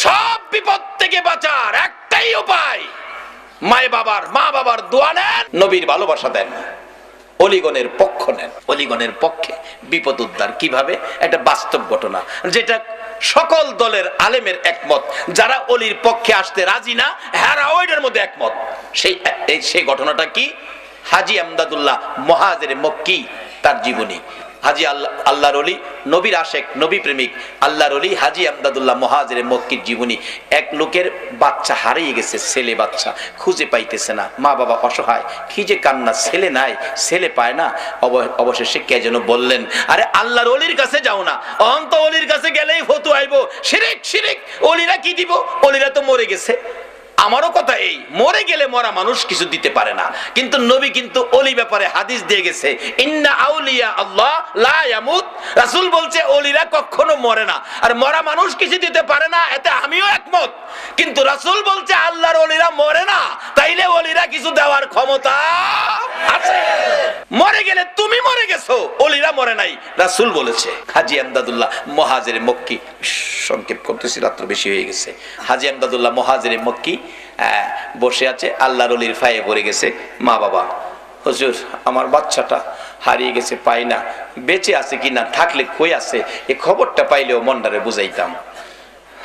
সব বিপদ থেকে বাঁচার একটাই উপায়, মা বাবার দোয়া নেন, নবীর ভালোবাসা দেন, অলিগণের পক্ষ নেন। অলিগণের পক্ষে বিপদ উদ্ধার কিভাবে? একটা বাস্তব ঘটনা, যেটা সকল দলের আলেমের একমত, যারা অলির পক্ষে আসতে রাজি না হেরা ওইটার মধ্যে একমত। সেই ঘটনাটা কি? হাজী আমদাদুল্লাহ মুহাজিরে মক্কি, তার জীবনী। হাজী আল্লাহর ওলি, নবীর আশেক, নবী প্রেমিক আল্লাহর ওলি হাজী আমদাদুল্লাহ মুহাজিরে মক্কির জীবনী। এক লোকের বাচ্চা হারিয়ে গেছে, ছেলে বাচ্চা খুঁজে পাইতেছে না, মা বাবা অসহায়, কি যে কান্না, ছেলে নাই, ছেলে পায় না। অবশেষে কে যেন বললেন, আরে আল্লাহর ওলির কাছে যাও না, অন্ত ওলির কাছে গেলেই ফতোয়া আইবো, শিরিক শিরিক, ওলিরা কি দিব, ওলিরা তো মরে গেছে। আমারও কথা এই, মরে গেলে মরা মানুষ কিছু দিতে পারে না, কিন্তু নবী কিন্তু ওলি ব্যাপারে হাদিস দিয়ে গেছে, ইন্না আউলিয়া আল্লাহ লা ইয়ামুত। রাসূল বলছে ওলিরা কখনো মরে না, আর মরা মানুষ কিছু দিতে পারে না, এতে আমিও একমত। কিন্তু রাসূল বলছে আল্লাহর ওলিরা মরে না, তাইলে ওলিরা কিছু দেওয়ার ক্ষমতা আছে। মরে গেলে তুমি মরে গেছো, ওলিরা মরে নাই, রাসূল বলেছে। হাজী আমদাদুল্লাহ মুহাজিরে মক্কি, সংক্ষেপ করতেছি, রাত্র বেশি হয়ে গেছে। হাজী আমদাদুল্লাহ মুহাজিরে মক্কি বসে আছে, আল্লাহর ওলির ফায়ে পড়ে গেছে। মা বাবা, হুজুর আমার বাচ্চাটা হারিয়ে গেছে, পাই না, বেঁচে আছে কিনা, থাকলে কই আছে, এই খবরটা পাইলেও মনটারে বুঝাইতাম।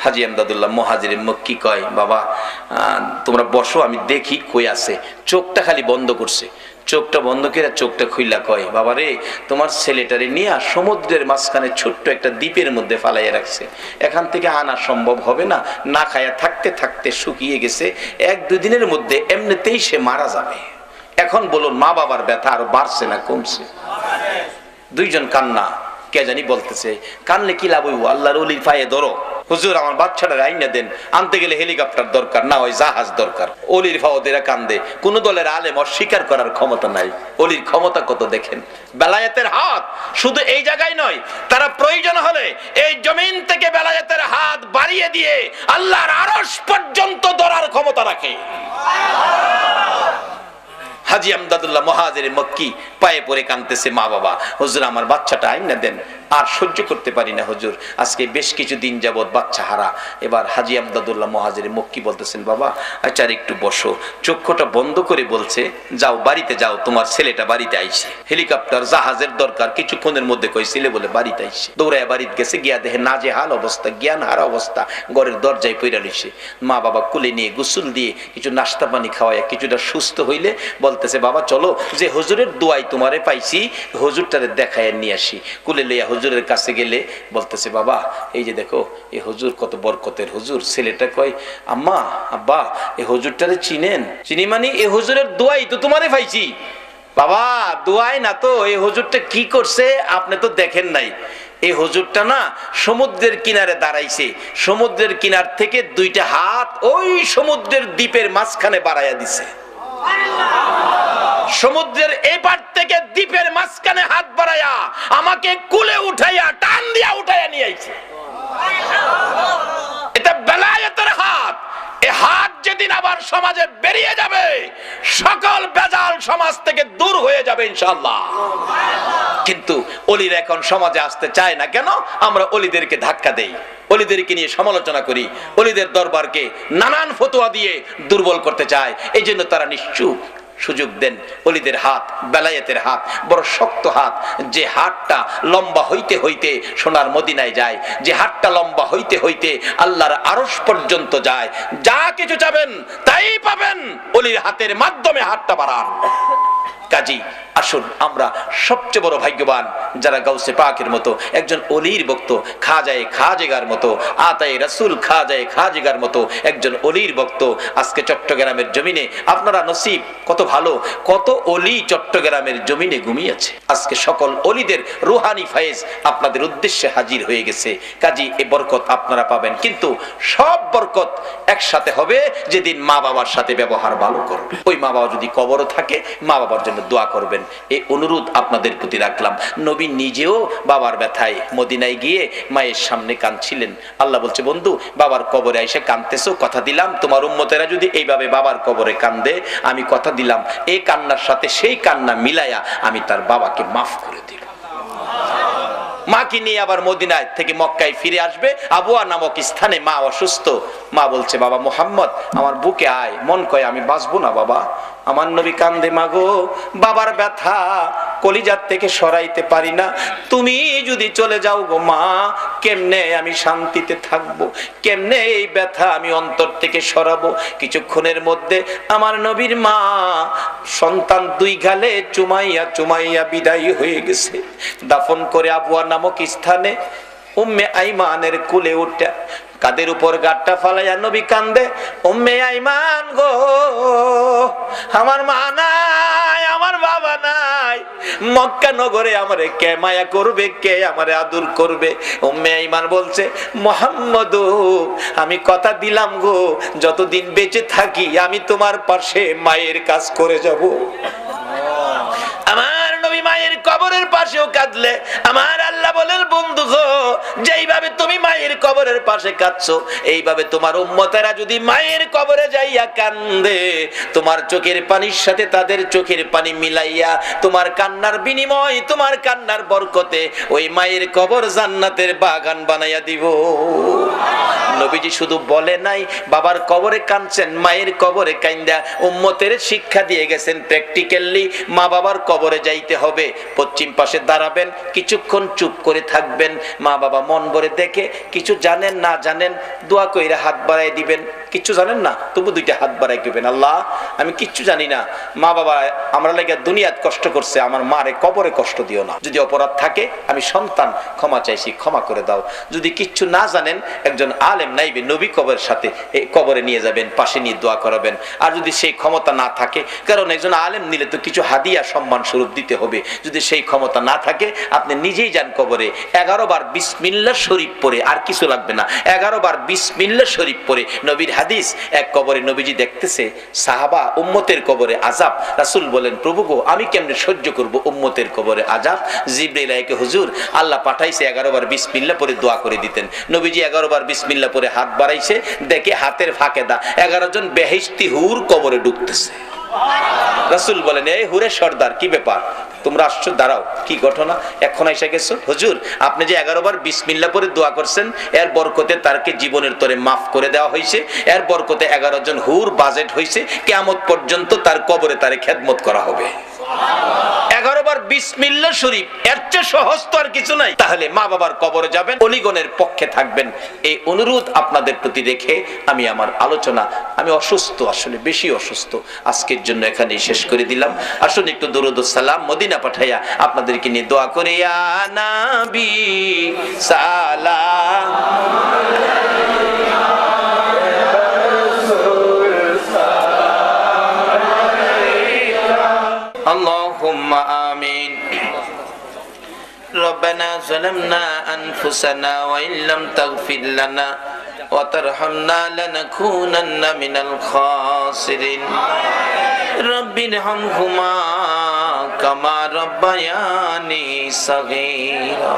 হাজী আমদাদুল্লাহ মুহাজিরে মক্কি কয়, বাবা তোমরা বসো, আমি দেখি কই আছে। চোখটা খালি বন্ধ করছে, চোখটা বন্ধ করে চোখটা খুইলা কয়, বাবা রে, তোমার ছেলেটারে নিয়ে সমুদ্রের মাঝখানে ছোট্ট একটা দ্বীপের মধ্যে ফালাইয়া রাখছে, এখান থেকে আনা সম্ভব হবে না, না খায়া থাকতে থাকতে শুকিয়ে গেছে, 1-2 দিনের মধ্যে এমনিতেই সে মারা যাবে। এখন বলুন, মা বাবার ব্যথা আরো বাড়ছে না কমছে? দুইজন কান্না, কে জানি বলতেছে, কানলে কি লাভ হইব, আল্লাহর ওলির পায়ে ধরো, হুজুর আমার বাচ্চাটা আইনা দেন, আনতে গেলে হেলিকপ্টার দরকার, না হয় জাহাজ দরকার। অলির ফাওদেরা কান্দে, কোন দলের আলেম অস্বীকার করার ক্ষমতা নাই। অলির ক্ষমতা কত দেখেন, বেলায়েতের হাত শুধু এই জায়গায় নয়, তারা প্রয়োজন হলে এই জমিন থেকে বেলায়েতের হাত বাড়িয়ে দিয়ে আল্লাহর আরশ পর্যন্ত ধরার ক্ষমতা রাখে। হাজী আমদাদুল্লাহ মুহাজিরে মক্কি পায়ে পড়ে কাঁদতেছে, মা বাবা, হুজুর আমার বাচ্চাটা আইনা দেন, আর সহ্য করতে পারি না হুজুর, আজকে বেশ কিছু দিন যাবত বাচ্চা হারা। এবার হাজী আমদাদুল্লাহ মুহাজিরে মক্কি বলতেছেন, বাবা আচ্ছা একটু বসো। চক্ষুটা বন্ধ করে বলছে, যাও বাড়িতে যাও, তোমার ছেলেটা বাড়িতে আইছে, হেলিকপ্টার জাহাজের দরকার, কিছুক্ষণের মধ্যে কই ছেলে বলে বাড়িতে আইছে। দৌড়ায় বাড়িতে গেছে, গিয়া দেখে নাজেহাল অবস্থা, জ্ঞান হারা অবস্থা, ঘরের দরজায় পইরা রইছে। মা বাবা কুলে নিয়ে গোসল দিয়ে কিছু নাস্তা পানি খাওয়ায় কিছুটা সুস্থ হইলে বলতেছে, বাবা চলো, যে হুজুরের দোয়াই তোমারে পাইছি, হুজুরটারে দেখায় নিয়ে আসি। কুলে লইয়া হুজুরের কাছে গেলে বলতেছে, বাবা এই যে দেখো, এই হুজুর কত বরকতের হুজুর। ছেলেটা কয়, আম্মা আব্বা, এই হুজুরটারে চিনেন? চিনি মানে, এই হুজুরের দোয়াই তো তোমারে পাইছি। বাবা দোয়াই না তো, এই হুজুরটা কি করছে আপনি তো দেখেন নাই। এই হুজুরটা না সমুদ্রের কিনারে দাঁড়াইছে, সমুদ্রের কিনার থেকে 2টা হাত ওই সমুদ্রের দ্বীপের মাঝখানে বাড়াইয়া দিছে। সমুদ্রের এপার থেকে দ্বীপের মাঝখানে হাত বাড়াইয়া আমাকে কুলে উঠাইয়া টান দিয়া উঠাইয়া নিয়ে আইছে। এটা বেলায়েতের হাত। এই হাত যেদিন আবার সমাজে বেরিয়ে যাবে, সকল বেজাল সমাজ থেকে দূর হয়ে যাবে ইনশাআল্লাহ। কিন্তু অলিরা এখন সমাজে আসতে চায় না কেন? আমরা অলিদেরকে ধাক্কা দেই, অলিদেরকে নিয়ে সমালোচনা করি, অলিদের দরবারকে নানান ফতোয়া দিয়ে দুর্বল করতে চায়। এই জন্য তারা নিশ্চুপ সুযোগ দেন। অলিদের হাত, বেলায়েতের হাত বড় শক্ত হাত, যে হাতটা লম্বা হইতে হইতে সোনার মদিনায় যায়, যে হাতটা লম্বা হইতে হইতে আল্লাহর আরশ পর্যন্ত যায়। যা কিছু চাবেন তাই পাবেন, অলির হাতের মাধ্যমে হাতটা বাড়ান। কাজী আসুন আমরা সবচেয়ে বড় ভাগ্যবান যারা গাউসে পাকের মতো একজন অলির ভক্ত, খাজায়ে খাজেগার মতো, আতায়ে রাসূল খাজায়ে খাজেগার মতো একজন অলির ভক্ত। আজকে চট্টগ্রামের জমিনে আপনারা নসিব, কত ভালো, কত অলি চট্টগ্রামের জমিনে ঘুমিয়েছে। আজকে সকল অলিদের রুহানি ফায়েজ আপনাদের উদ্দেশ্যে হাজির হয়ে গেছে। কাজী এই বরকত আপনারা পাবেন, কিন্তু সব বরকত একসাথে হবে যেদিন মা বাবার সাথে ব্যবহার ভালো করবে। ওই মা বাবা যদি কবরও থাকে, মা বাবার জন্য দোয়া করবেন, এই অনুরোধ আপনাদের প্রতি রাখলাম। নবী নিজেও বাবার ব্যথায় মদিনায় গিয়ে মায়ের সামনে কাঁদছিলেন। আল্লাহ বলছে, বন্ধু বাবার কবরে এসে কাঁদতেছো, কথা দিলাম তোমার উম্মতেরা যদি এইভাবে বাবার কবরে কান্দে, আমি কথা দিলাম এই কান্নার সাথে সেই কান্না মিলায়া আমি তার বাবাকে মাফ করে দিব। মাকে নিয়ে আবার মদিনায় থেকে মক্কায় ফিরে আসবে। আবুয়া নামক স্থানে মা অসুস্থ। মা বলছে, বাবা মুহাম্মদ আমার বুকে আয়। মন কয় আমি বাঁচবো না বাবা। আমার নবী কান্দে, মাগো বাবার ব্যথা কলিজার থেকে সরাইতে পারি না, তুমি যদি চলে যাও গো মা, কেমনে আমি শান্তিতে থাকবো, কেমনে এই ব্যথা আমি অন্তর থেকে সরাবো। কিছুক্ষণের মধ্যে আমার নবীর মা সন্তান 2 গালে চুমাইয়া চুমাইয়া বিদায় হয়ে গেছে। দাফন করে আবুয়া নামক স্থানে উম্মে আইমানের কুলে উঠে কাদের উপর গাট্টা ফালাইয়া নবী কান্দে, উম্মে আইমান গো, আমার মা নাই, আমার বাবা নাই, মক্কা নগরে আমারে কে মায়া করবে, কে আমারে আদর করবে। উম্মে আইমান বলছে, মুহাম্মদ আমি কথা দিলাম গো, যতদিন বেঁচে থাকি আমি তোমার পাশে মায়ের কাজ করে যাব। আমার নবী মায়ের কবরের পাশেও কাঁদলে আমার আল্লাহ বলেন, বন্ধু গো, যেইভাবে তুমি মায়ের কবরের পাশে কাঁদছো, এইভাবে তোমার উম্মতেরা যদি মায়ের কবরে যাইয়া কান্দে, তোমার চোখের পানির সাথে তাদের চোখের পানি মিলাইয়া তোমার কান্নার বিনিময়, তোমার কান্নার বরকতে ওই মায়ের কবর জান্নাতের বাগান বানাইয়া দিব। নবীজি শুধু বলে নাই বাবার কবরে কাঁদছেন, মায়ের কবরে কান্দা উম্মতের শিক্ষা দিয়ে গেছেন প্র্যাকটিক্যালি। মা বাবার কবরে যাইতে হবে, পশ্চিম পাশে দাঁড়াবেন, কিছুক্ষণ চুপ করে থাকবেন, মা বাবা মন ভরে দেখে, কিছু জানেন না জানেন দোয়া কইরা হাত বাড়াই দিবেন, কিচ্ছু জানেন না তবু দুইটা হাত বাড়াই দিবেন, আল্লাহ আমি কিচ্ছু জানি না, মা বাবা আমরা লাগে দুনিয়াত কষ্ট করছে, আমার মারে কবরে কষ্ট দিও না, যদি অপরাধ থাকে আমি সন্তান ক্ষমা চাইছি ক্ষমা করে দাও। যদি কিচ্ছু না জানেন একজন আলেম নাইবে নবী কবরের সাথে এই কবরে নিয়ে যাবেন, পাশে নিয়ে দোয়া করাবেন। আর যদি সেই ক্ষমতা না থাকে, কারণ একজন আলেম নিলে তো কিছু হাদিয়া সম্মান স্বরূপ দিতে হবে, যদি সেই ক্ষমতা না থাকে আপনি নিজেই যান কবরে, 11 বার বিসমিল্লাহ শরীফ পড়ে, আর কিছু লাগবে না, 11 বার বিসমিল্লাহ শরীফ পড়ে। নবীর হাদিস, এক কবরে নবীজি দেখতেছে সাহাবা উম্মতের কবরে আযাব, রাসূল বলেন প্রভু গো আমি কেমনে সহ্য করব উম্মতের কবরে আযাব? জিবরাইল আইকে হুজুর আল্লাহ পাঠাইছে 11 বার বিসমিল্লাহ পড়ে দোয়া করে দিতেন। নবীজি 11 বার বিসমিল্লাহ পড়ে হাত বাড়াইছে, দেখে হাতের ফাঁকে 11 জন বেহেশতি হুর কবরে ঢুকতেছে। রাসূল বলেন এই হুরে সর্দার কি ব্যাপার, তোমরা আসছো, দাঁড়াও কি ঘটনা, এখন এসে গেছো? হুজুর আপনি যে 11 বার বিসমিল্লাহ পড়ে দোয়া করছেন এর বরকতে তারকে জীবনের তরে মাফ করে দেওয়া হয়েছে, এর বরকতে 11 জন হুর বাজেট হয়েছে, কিয়ামত পর্যন্ত তার কবরে তারে খেদমত করা হবে। 11 বার বিসমিল্লাহ শরীফ, এর চেয়ে সহজ তো আর কিছু নাই। তাহলে মা বাবার কবরে যাবেন, অলিগণের পক্ষে থাকবেন, এই অনুরোধ আপনাদের প্রতি রেখে আমি আমার আলোচনা, আমি অসুস্থ, আসলে বেশি অসুস্থ, আজকের জন্য এখানেই শেষ করে দিলাম। আসুন একটু দরুদ ও সালাম মদিনা পাঠাইয়া আপনাদেরকে নিয়ে দোয়া করে, ইয়া নবী সালাম আল্লাহুম্মা আমিন। ربنا ظلمنا أنفسنا وإن لم تغفر لنا وترحمنا لنكونن من الخاسرين رب ارحمهما كما ربياني صغيرا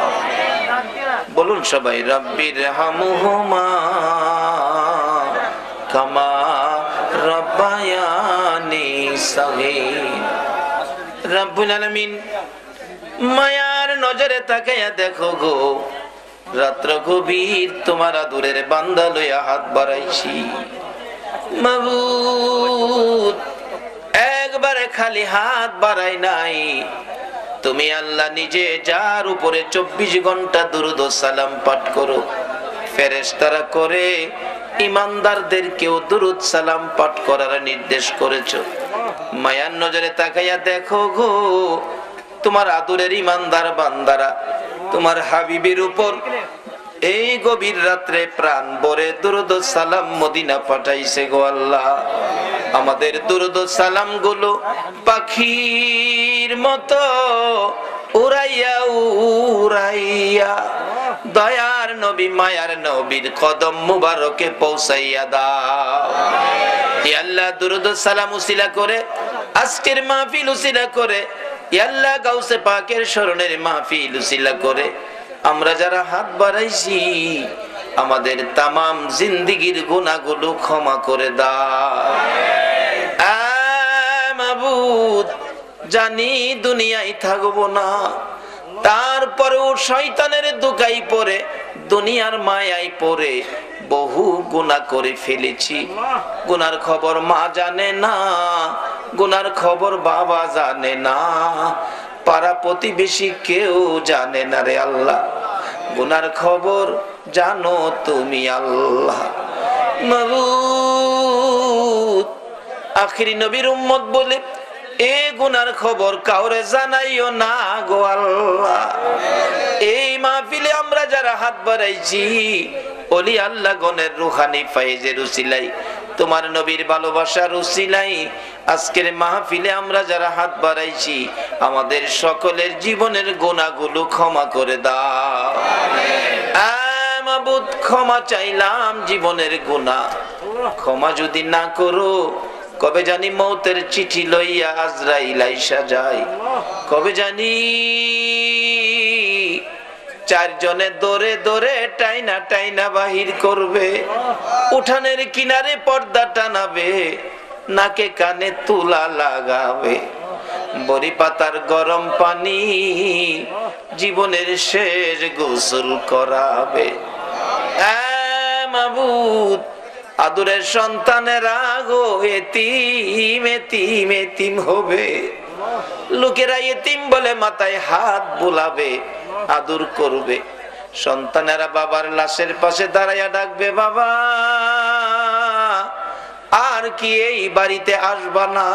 বলুন সবাই, রব্বি রহমহুমা কামা রব্বায়ানি সগীরা। রব্বুল আলামিন মায়ার নজরে তাকাইয়া দেখো গো, রাত্র গভীর তোমার আদরের বান্দা লইয়া হাত বাড়াইছি, মাবুদ একবারে খালি হাত বাড়াই নাই, তুমি আল্লাহ নিজে যার উপরে 24 ঘন্টা দুরূদ ও সালাম পাঠ করো, ফেরেশতারা করে ইমানদারদেরকেও দুরূদ সালাম পাঠ করার নির্দেশ করেছো। মায়ার নজরে তাকাইয়া দেখো গো, তোমার আদরের ইমানদার বান্দারা তোমার হাবিবের উপর এই গভীর রাত্রে প্রাণ ভরে দুরূদ ও সালাম মদিনা পাঠাইছে গো আল্লাহ। আমাদের দুরূদ ও সালাম গুলো পাখির মতো উড়াইয়া উড়াইয়া দয়ার নবী মায়ার নবীর কদম মুবারকে পৌঁছাইয়া দাও। হে আল্লাহ দুরূদ ও সালাম উসিলা করে আজকের মাহফিল উসিলা করে, হে আল্লাহ গাউসে পাকের শরণের মাহফিল উসিলা করে আমরা যারা হাত বাড়াইছি আমাদের তামাম জিন্দেগীর গুনাহগুলো ক্ষমা করে দাও। মাবুদ জানি দুনিয়ায় থাকবো না, তারপরেও শয়তানের দুকাই পড়ে দুনিয়ার মায়ায় পড়ে বহু গুনাহ করে ফেলেছি। গুনার খবর মা জানে না, গুনার খবর বাবা জানে না, পাড়া প্রতিবেশী কেউ জানে না রে আল্লাহ, গুনার খবর জানো তুমি আল্লাহ। মাবুদ আখিরি নবীর উম্মত বলে এ গুনার খবর কাউরে জানাইও না গো আল্লাহ। এই মাহফিলে আমরা যারা হাত বাড়াইছি ওলি আল্লাহ গণের রুহানি ফায়েজের উসিলাই, তোমার নবীর ভালোবাসার উসিলাই আজকের মাহফিলে আমরা যারা হাত বাড়াইছি আমাদের সকলের জীবনের গুনাহগুলো ক্ষমা করে দাও। মাবুদ ক্ষমা চাইলাম জীবনের গুনাহ, ক্ষমা যদি না করো কবে জানি মৌতের চিঠি লইয়া আজরাইল আইসা যায়, কবে জানি চারজনে দৌড়ে দৌড়ে টাইনা টাইনা বাহির করবে, উঠানের কিনারে পর্দা টানাবে, নাকে কানে তুলা লাগাবে, বড়ি পাতার গরম পানি জীবনের শেষ গোসল করাবে। মাবুদ আদরের সন্তানেরা গো এতিম এতিম এতিম হবে, লোকেরা এতিম বলে মাথায় হাত বুলাবে, আদর করবে। সন্তানেরা বাবার লাশের পাশে দাঁড়াইয়া ডাকবে, বাবা আর কি এই বাড়িতে আসবা না?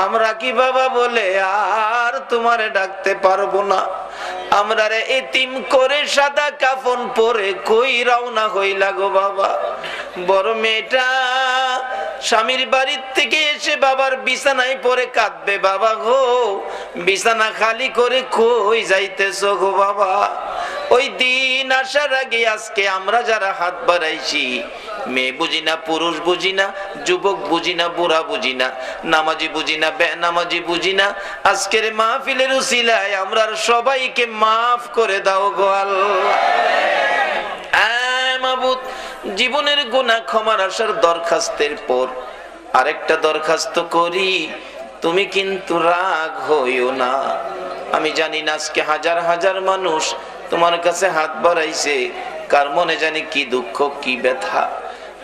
আমরা কি বাবা বলে আর তোমারে ডাকতে পারবো না? আমরা রে এতিম করে সাদা কাফন পরে কই রওনা হইলা গো বাবা। বড় মেয়েটা স্বামীর বাড়ির থেকে এসে বাবার বিছানায় পরে কাঁদবে, বাবা গো বিছানা খালি করে কই যাইতেছো গো বাবা? ওই দিন আসার আগে আজকে আমরা যারা হাত বাড়াইছি, মেয়ে বুঝি না, পুরুষ বুঝি না, যুবক বুঝি না, বুড়া বুঝি না, নামাজি বুঝি না, বেনামাজি বুঝি না, আজকের মাহফিলের উসিলায় আমরা সবাইকে মাফ করে দাও গো আল্লাহ। মাবুদ, জীবনের গুনাহ ক্ষমার আসার দরখাস্তের পর আরেকটা দরখাস্ত করি, তুমি কিন্তু রাগ হইও না। আমি জানি না আজকে হাজার হাজার মানুষ তোমার কাছে হাত বাড়াইছে, কার মনে জানি কি দুঃখ কি ব্যথা,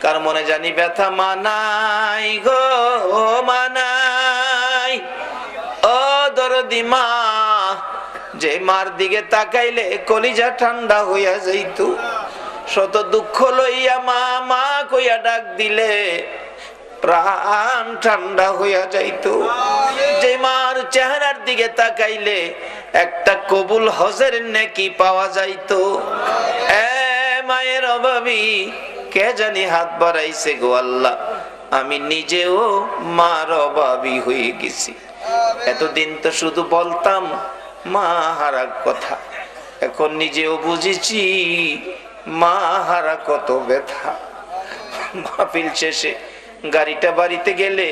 কার মনে জানি ব্যথা মানাই গো মানাই। ও দরদি মা, যে মার দিকে তাকাইলে কলিজা ঠান্ডা হইয়া যাইত, শত দুঃখ লইয়া মা মা কইয়া ডাক দিলে প্রাণ ঠান্ডা হইয়া যাইত। যে মার চেহারার দিকে তাকাইলে একটা কবুল হজের নেকি পাওয়া যাইত। মায়ের অভাবী কে জানি হাত বাড়াইছে গো আল্লাহ, আমি নিজেও মার অভাবী হয়ে গেছি। এতদিন তো শুধু বলতাম মা হারা কথা, এখন নিজেও বুঝেছি মা হারা কত ব্যথা। মাহফিল শেষে গাড়িটা বাড়িতে গেলে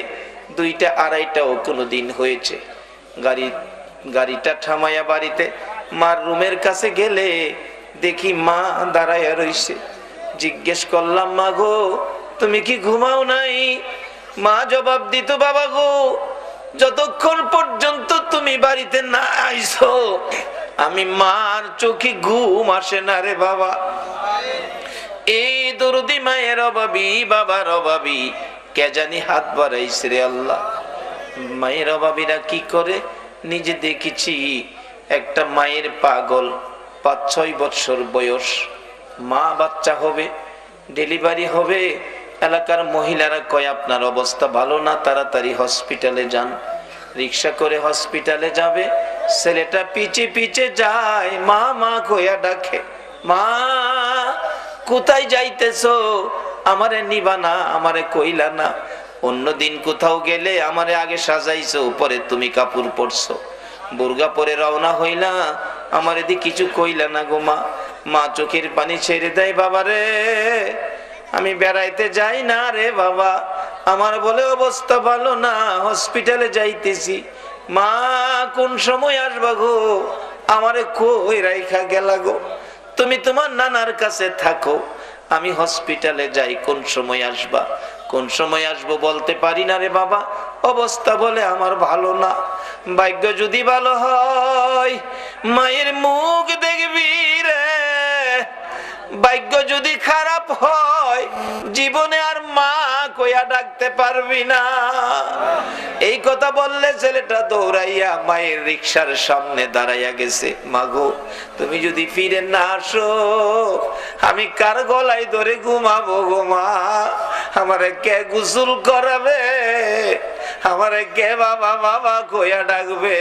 2টা 2:30টাও কোনোদিন হয়েছে, গাড়িটা থামাইয়া বাড়িতে মার রুমের কাছে গেলে দেখি মা দাঁড়াইয়া রইছে। জিজ্ঞেস করলাম, মা গো তুমি কি ঘুমাও নাই? মা জবাব দিত, বাবা গো যতক্ষণ পর্যন্ত তুমি বাড়িতে না আইছো আমি মার চোখে ঘুম আসে না রে বাবা। এই দরদি মায়ের অভাবী বাবার অভাবী কে জানি হাত বাড়াইছে রে আল্লাহ। মায়ের অভাবীরা কি করে নিজে দেখেছি। একটা মায়ের পাগল, 5-6 বছর বয়স, মা বাচ্চা হবে, ডেলিভারি হবে, এলাকার মহিলারা কয় আপনার অবস্থা ভালো না, তাড়াতাড়ি হসপিটালে যান। রিক্সা করে হসপিটালে যাবে, ছেলেটা পিছে পিছে যায়, মা মা কইয়া ডাকে, মা কোথায় যাইতেছো? আমারে নিবা না, আমারে কইলা না। অন্যদিন কোথাও গেলে আমারে আগে সাজাইছো, পরে তুমি কাপড় পরছো, বুরগা পরে রওনা হইলা, আমারে দি কিছু কইলা না গো মা। মা চোখের পানি ছেড়ে দেয়, বাবা রে আমি বেড়াইতে যাই না রে বাবা, আমার বলে অবস্থা ভালো না, হসপিটালে যাইতেছি। মা কোন সময় আসবা গো? আমারে কই রাইখা গেলা গো? তুমি তোমার নানার কাছে থাকো, আমি হসপিটালে যাই, কোন সময় আসবা? কোন সময় আসবো বলতে পারি না রে বাবা, অবস্থা বলে আমার ভালো না। ভাগ্য যদি ভালো হয় মায়ের মুখ দেখবি রে, ভাগ্য যদি খারাপ হয় জীবনে আর মা কইয়া ডাকতে পারবি না। এই কথা বললে ছেলেটা দৌড়াইয়া মায়ের রিকশার সামনে দাঁড়াইয়া গেছে। মাগো তুমি যদি ফিরে না আসো আমি কার গলায় ধরে ঘুমাবো গো মা? আমারে কে গোসল করাবে? আমারে কে বাবা বাবা কইয়া ডাকবে?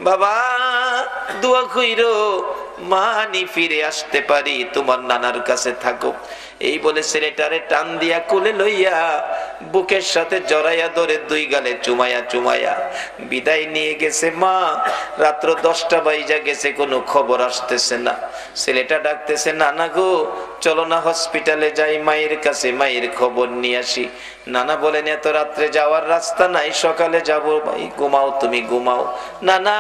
বাবা দোয়া কইরো মানি ফিরে আসতে পারি, তোমার নানার কাছে থাকো। এই বলে ছেলেটারে টান দিয়া কোলে লইয়া বুকের সাথে জড়াইয়া ধরে 2 গালে চুমাইয়া চুমাইয়া বিদায় নিয়ে গেছে মা। রাত্র 10টা বাজে গেছে, কোনো খবর আসতেছে না। ছেলেটা ডাকতেছে, নানা গো চলো না হসপিটালে যাই, মায়ের কাছে মায়ের খবর নিয়ে আসি। নানা বলেন এত রাত্রে যাওয়ার রাস্তা নাই, সকালে যাবো। ভাই ঘুমাও, তুমি ঘুমাও। নানা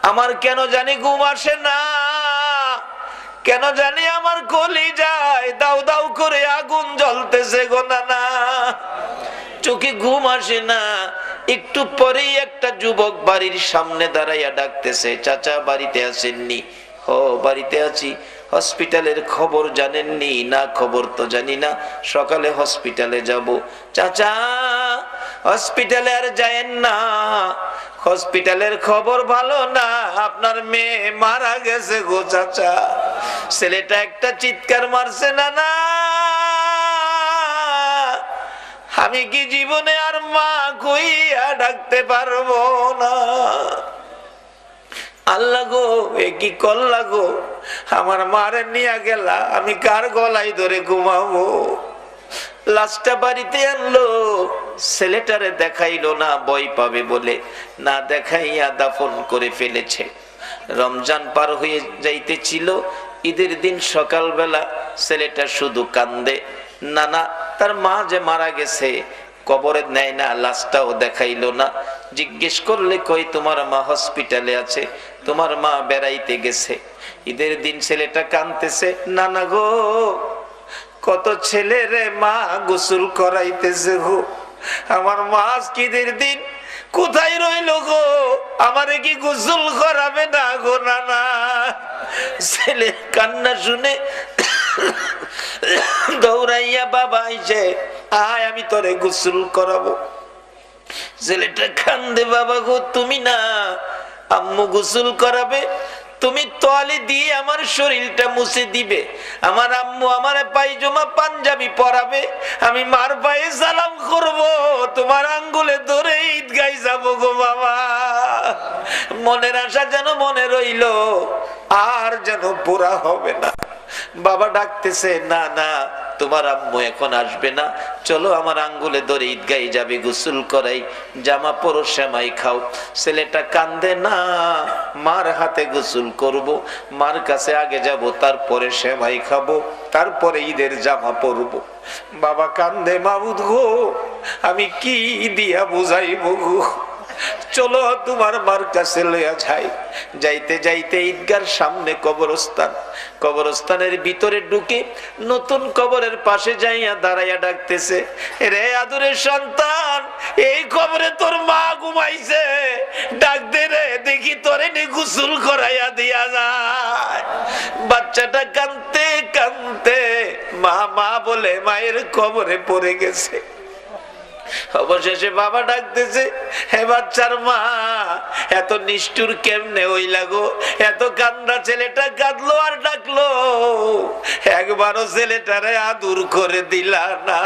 আমার কেন জানি ঘুম আসে না, কেন জানি আমার কলিজায় দাউ দাউ করে আগুন জ্বলতেছে গো নানা, চোখে ঘুম আসে না। একটু পরেই একটা যুবক বাড়ির সামনে দাঁড়াইয়া ডাকতেছে, চাচা বাড়িতে আছেননি? ও বাড়িতে আছি। হসপিটালের খবর জানেননি? না খবর তো জানি না, সকালে হসপিটালে যাব। চাচা হসপিটালে আর যায়েন না, হসপিটালের খবর ভালো না, আপনার মেয়ে মারা গেছে গো চাচা। ছেলেটা একটা চিৎকার মারছে, না না আমি কি জীবনে আর মা কইয়া ডাকতে পারবো না। আল্লাহ গো এ কি করলা গো, আমার মারে নিয়ে গেলা, আমি কার গলায় ধরে ঘুমাবো। লাশটা বাড়িতে আনলো, ছেলেটারে দেখাইলো না, ভয় পাবে বলে না দেখাইয়া দাফন করে ফেলেছে। রমজান পার হয়ে যাইতেছিল, ঈদের দিন সকালবেলা ছেলেটা শুধু কান্দে, নানা তার মা যে মারা গেছে, কবরে নেয় না, লাশটাও দেখাইলো না। জিজ্ঞেস করলে কই তোমার মা হসপিটালে আছে, তোমার মা বেড়াইতে গেছে। ঈদের দিন ছেলেটা কাঁদতেছে, নানা গো কত ছেলে রে মা গোসল করাইতেছে গো, আমার মা ঈদের দিন কোথায় রইল গো, আমারে কি গোসল করাবে না গো নানা। ছেলে কান্না শুনে দৌড়াইয়া বাবা আইছে, আয় আমি তোরে গোসল করাবো। ছেলেটা কান্দে, বাবা গো তুমি না, আম্মু গোসল করাবে, তুমি তোয়ালে দিয়ে আমার শরীরটা মুছে দিবে, আমার আম্মু আমার পায়জামা পাঞ্জাবি পরাবে, আমি মার পায়ে সালাম করব, তোমার আঙ্গুলে ধরে ঈদগায় যাবো গো বাবা। মনের আশা যেন মনে রইল, আর যেন পুরা হবে না। বাবা ডাকতেছে, না না তোমার আম্মু এখন আসবে না, চলো আমার আঙ্গুলে ধরে ঈদগায় যাবে, গোসল করাই, জামা পরো, সেমাই খাও। ছেলেটা কান্দে, না মার হাতে গোসল করব, মার কাছে আগে যাব, তারপরে সেমাই খাবো, তারপরে ঈদের জামা পরবো। বাবা কান্দে, মাবুদ গো আমি কি দিয়া বুঝাইব গো, চলো তোমার মার কাছে লইয়া যাই। যাইতে যাইতে ঈদগার সামনে কবরস্থান, কবরস্থানের ভিতরে ঢুকে নতুন কবরের পাশে যাইয়া দাঁড়াইয়া ডাকতেছে, রে আদরের সন্তান, এই কবরে তোর মা ঘুমাইছে, ডাক দে রে, দেখি তোরে নে গোসল করাইয়া দিয়া যায়। বাচ্চাটা কাঁদতে কাঁদতে মা মা বলে মায়ের কবরে পড়ে গেছে। অবশেষে বাবা ডাকতেছে, হে বাচ্চার মা এত নিষ্ঠুর কেমনে হইলা গো, এত কান্দা ছেলেটা কাঁদলো আর ডাকলো, একবারও ছেলেটারে আদর করে দিলা না।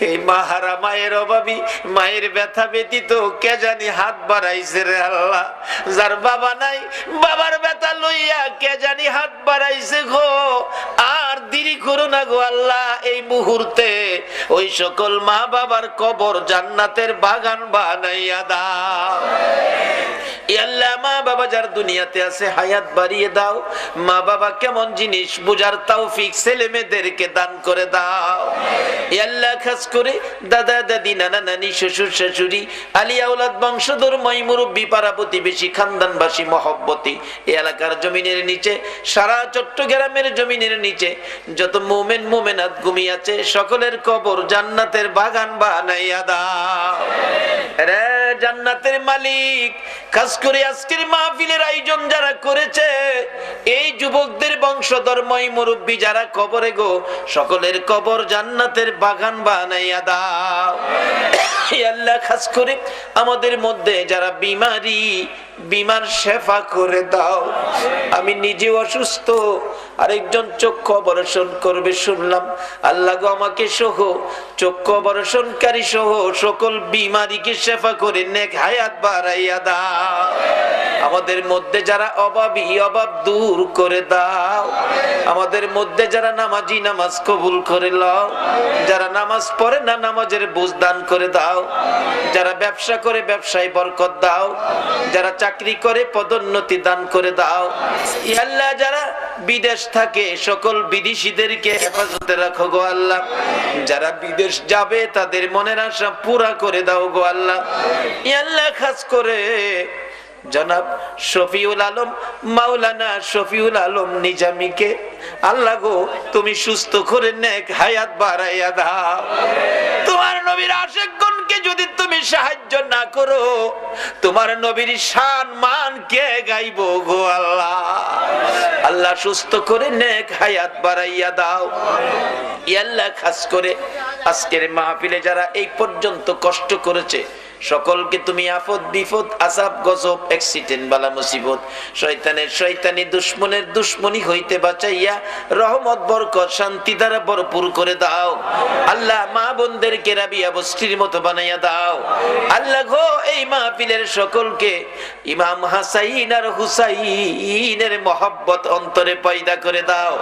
এই মাহারা মায়ের অভাবী, মায়ের ব্যথা ব্যতীত কে জানি হাত বাড়াইছে রে আল্লাহ। যার বাবা নাই, বাবার ব্যথা লইয়া কে জানি হাত বাড়াইছে গো। আর দেরি করো না গো আল্লাহ, এই মুহূর্তে ওই সকল মা বাবার কবর জান্নাতের বাগান বানাইয়া দাও। আল্লাহ মা বাবা যার দুনিয়াতে আছে হায়াত বাড়িয়ে দাও, মা বাবা কেমন জিনিস বুঝার তৌফিক ছেলে মেয়েদেরকে দান করে দাও। আল্লাহ খাস করে দাদা দাদি, নানা নানি, শ্বশুর শাশুড়ি, আলিয়া আওলাদ, বংশধর, মাই মুরব্বী, পাড়া প্রতিবেশী, খানদানবাসী, মহব্বতী, এই এলাকার জমিনের নিচে, সারা চট্টগ্রামের জমিনের নিচে যত মুমিন মুমিনাত ঘুমিয়ে আছে, সকলের কবর জান্নাতের বাগান বানাইয়া দাও রে জান্নাতের মালিক। খাস করে আজকের মাহফিলের আয়োজন যারা করেছে, এই যুবকদের বংশধর, মাই মুরব্বী যারা কবরে গো, সকলের কবর জান্নাতের বাগান বানাইয়া দাও। আল্লাহ খাস করে আমাদের মধ্যে যারা বিমারি, বিমার শেফা করে দাও। আমি নিজে অসুস্থ, আরেকজন চক্ষু অপারেশন করবে শুনলাম, আল্লাহ গো আমাকে সহ চক্ষু অপারেশনকারী সহ সকল বিমারিকে শেফা করে নেক হায়াত বাড়াইয়া দাও। আমাদের মধ্যে যারা অভাবী, অভাব দূর করে দাও। আমাদের মধ্যে যারা নামাজি, নামাজ কবুল করে নাও। যারা নামাজ পড়ে না, নামাজের বুঝ দান করে দাও। যারা ব্যবসা করে ব্যবসায় বরকত দাও। যারা চাকরি করে পদোন্নতি দান করে দাও। আল্লাহ যারা বিদেশ থাকে সকল বিদেশিদেরকে হেফাজতে রাখো গো আল্লাহ। যারা বিদেশ যাবে তাদের মনের আশা পুরা করে দাও গো আল্লাহ। আল্লাহ খাস করে জনাব শফিউল আলম মাওলানা শফিউল আলম নিজামীকে আল্লাহ গো তুমি সুস্থ করে নেক হায়াত বাড়াইয়া দাও। তোমার নবীর আশিকগণকে যদি তুমি সাহায্য না করো, তোমার নবীর শান মান কে গাইবো গো আল্লাহ। আল্লাহ সুস্থ করে নেক হায়াত বাড়াইয়া দাও। আল্লাহ খাস করে আজকের মাহফিলে যারা এই পর্যন্ত কষ্ট করেছে সকলকে তুমি আফত বিপদ আযাব গজব অ্যাক্সিডেন্ট বালা মুসিবত শয়তানের শয়তানি দুশমনের দুশমনি হইতে বাঁচাইয়া রহমত বরকত শান্তি দ্বারা ভরপুর করে দাও। আল্লাহ মা বোনদেরকে রাবিয়া বস্তির মতো বানাইয়া দাও। আল্লাহ গো এই মাহফিলের সকলকে ইমাম হাসাইন আর হুসাইনের মহব্বত অন্তরে পয়দা করে দাও।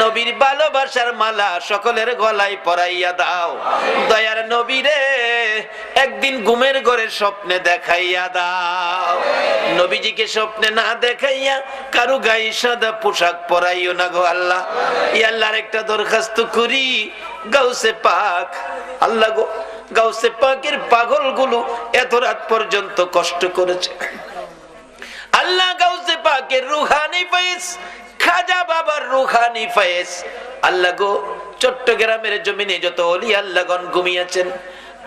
নবীর ভালোবাসার মালা সকলের গলায় পরাইয়া দাও। দয়ার নবীরে একদিন ঘুমের ঘরে স্বপ্নে দেখাইয়া দাও। নবীজিকে স্বপ্নে না দেখাইয়া কারো গায়ে সাদা পোশাক পরাইও না গো আল্লাহ। ই আল্লাহর একটা দরখাস্ত করি, গাউসে পাক আল্লাহ গো, গাউসে পাকের পাগলগুলো এত রাত পর্যন্ত কষ্ট করেছে আল্লাহ। গাউসে পাকের রুহানি ফয়েজ, খাজা বাবার রুহানি ফয়েজ আল্লাহ গো, চট্টগ্রামের জমিনে যত ওলি আল্লাহগণ ঘুমিয়েছেন,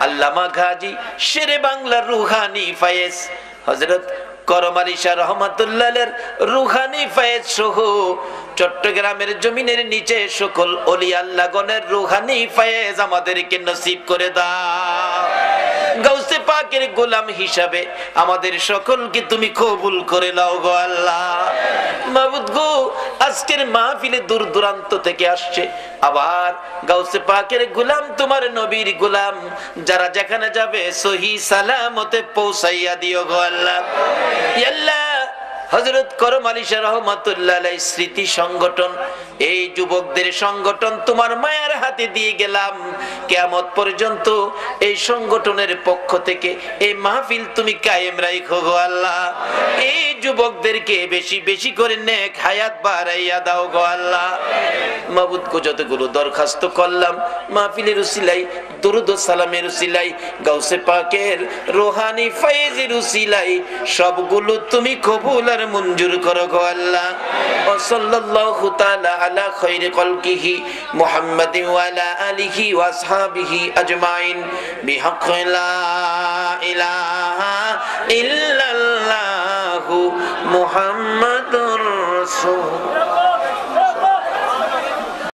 আল্লামা গাজী শেরে বাংলার রুহানি ফয়েজ, হযরত করম আলী শাহ রহমাতুল্লাহের রুহানি ফয়েজ সহ চট্টগ্রামের জমিনের নিচে সকল ওলি আল্লাহগণের রুহানি ফয়েজ আমাদেরকে নসিব করে দাও। গাউসে পাকের গোলাম হিসাবে আমাদের সকলকে তুমি কবুল করে নাও গো আল্লাহ। মাবুদ গো, আজকের মাহফিলে দূর দূরান্ত থেকে আসছে আবার গাউসে পাকের গোলাম, তোমার নবীর গোলাম, যারা যেখানে যাবে সহি সালামতে পৌঁছাইয়া দিও গো আল্লাহ। ইয়া আল্লাহ, হযরত করম আলী শাহ রহমাতুল্লাহ আলাইহি স্মৃতি সংগঠন, এই যুবকদের সংগঠন তোমার মায়ের হাতে দিয়ে গেলাম। কিয়ামত পর্যন্ত এই সংগঠনের পক্ষ থেকে এই মাহফিল তুমি কায়েম রাখো গো আল্লাহ। এই যুবকদেরকে বেশি বেশি করে নেক হায়াত বাড়াইয়া দাও গো আল্লাহ। মাবুদ গো, যতগুলো দরখাস্ত করলাম মাহফিলের উসিলাই, দুরুদ ও সালামের উসিলাই, গাউসে পাকের রুহানি ফয়েজের উসিলাই সবগুলো তুমি কবুল আর মঞ্জুর করো গো আল্লাহ। ওয়া সাল্লাল্লাহু তাআলা আলা খায়রি খালকিহি মুহাম্মাদিন ওয়া আলা আলিহি ওয়া আসহাবিহি আজমাইন বিহাক্কি লা ইলাহা ইল্লাল্লাহু মুহাম্মাদুর রাসূল।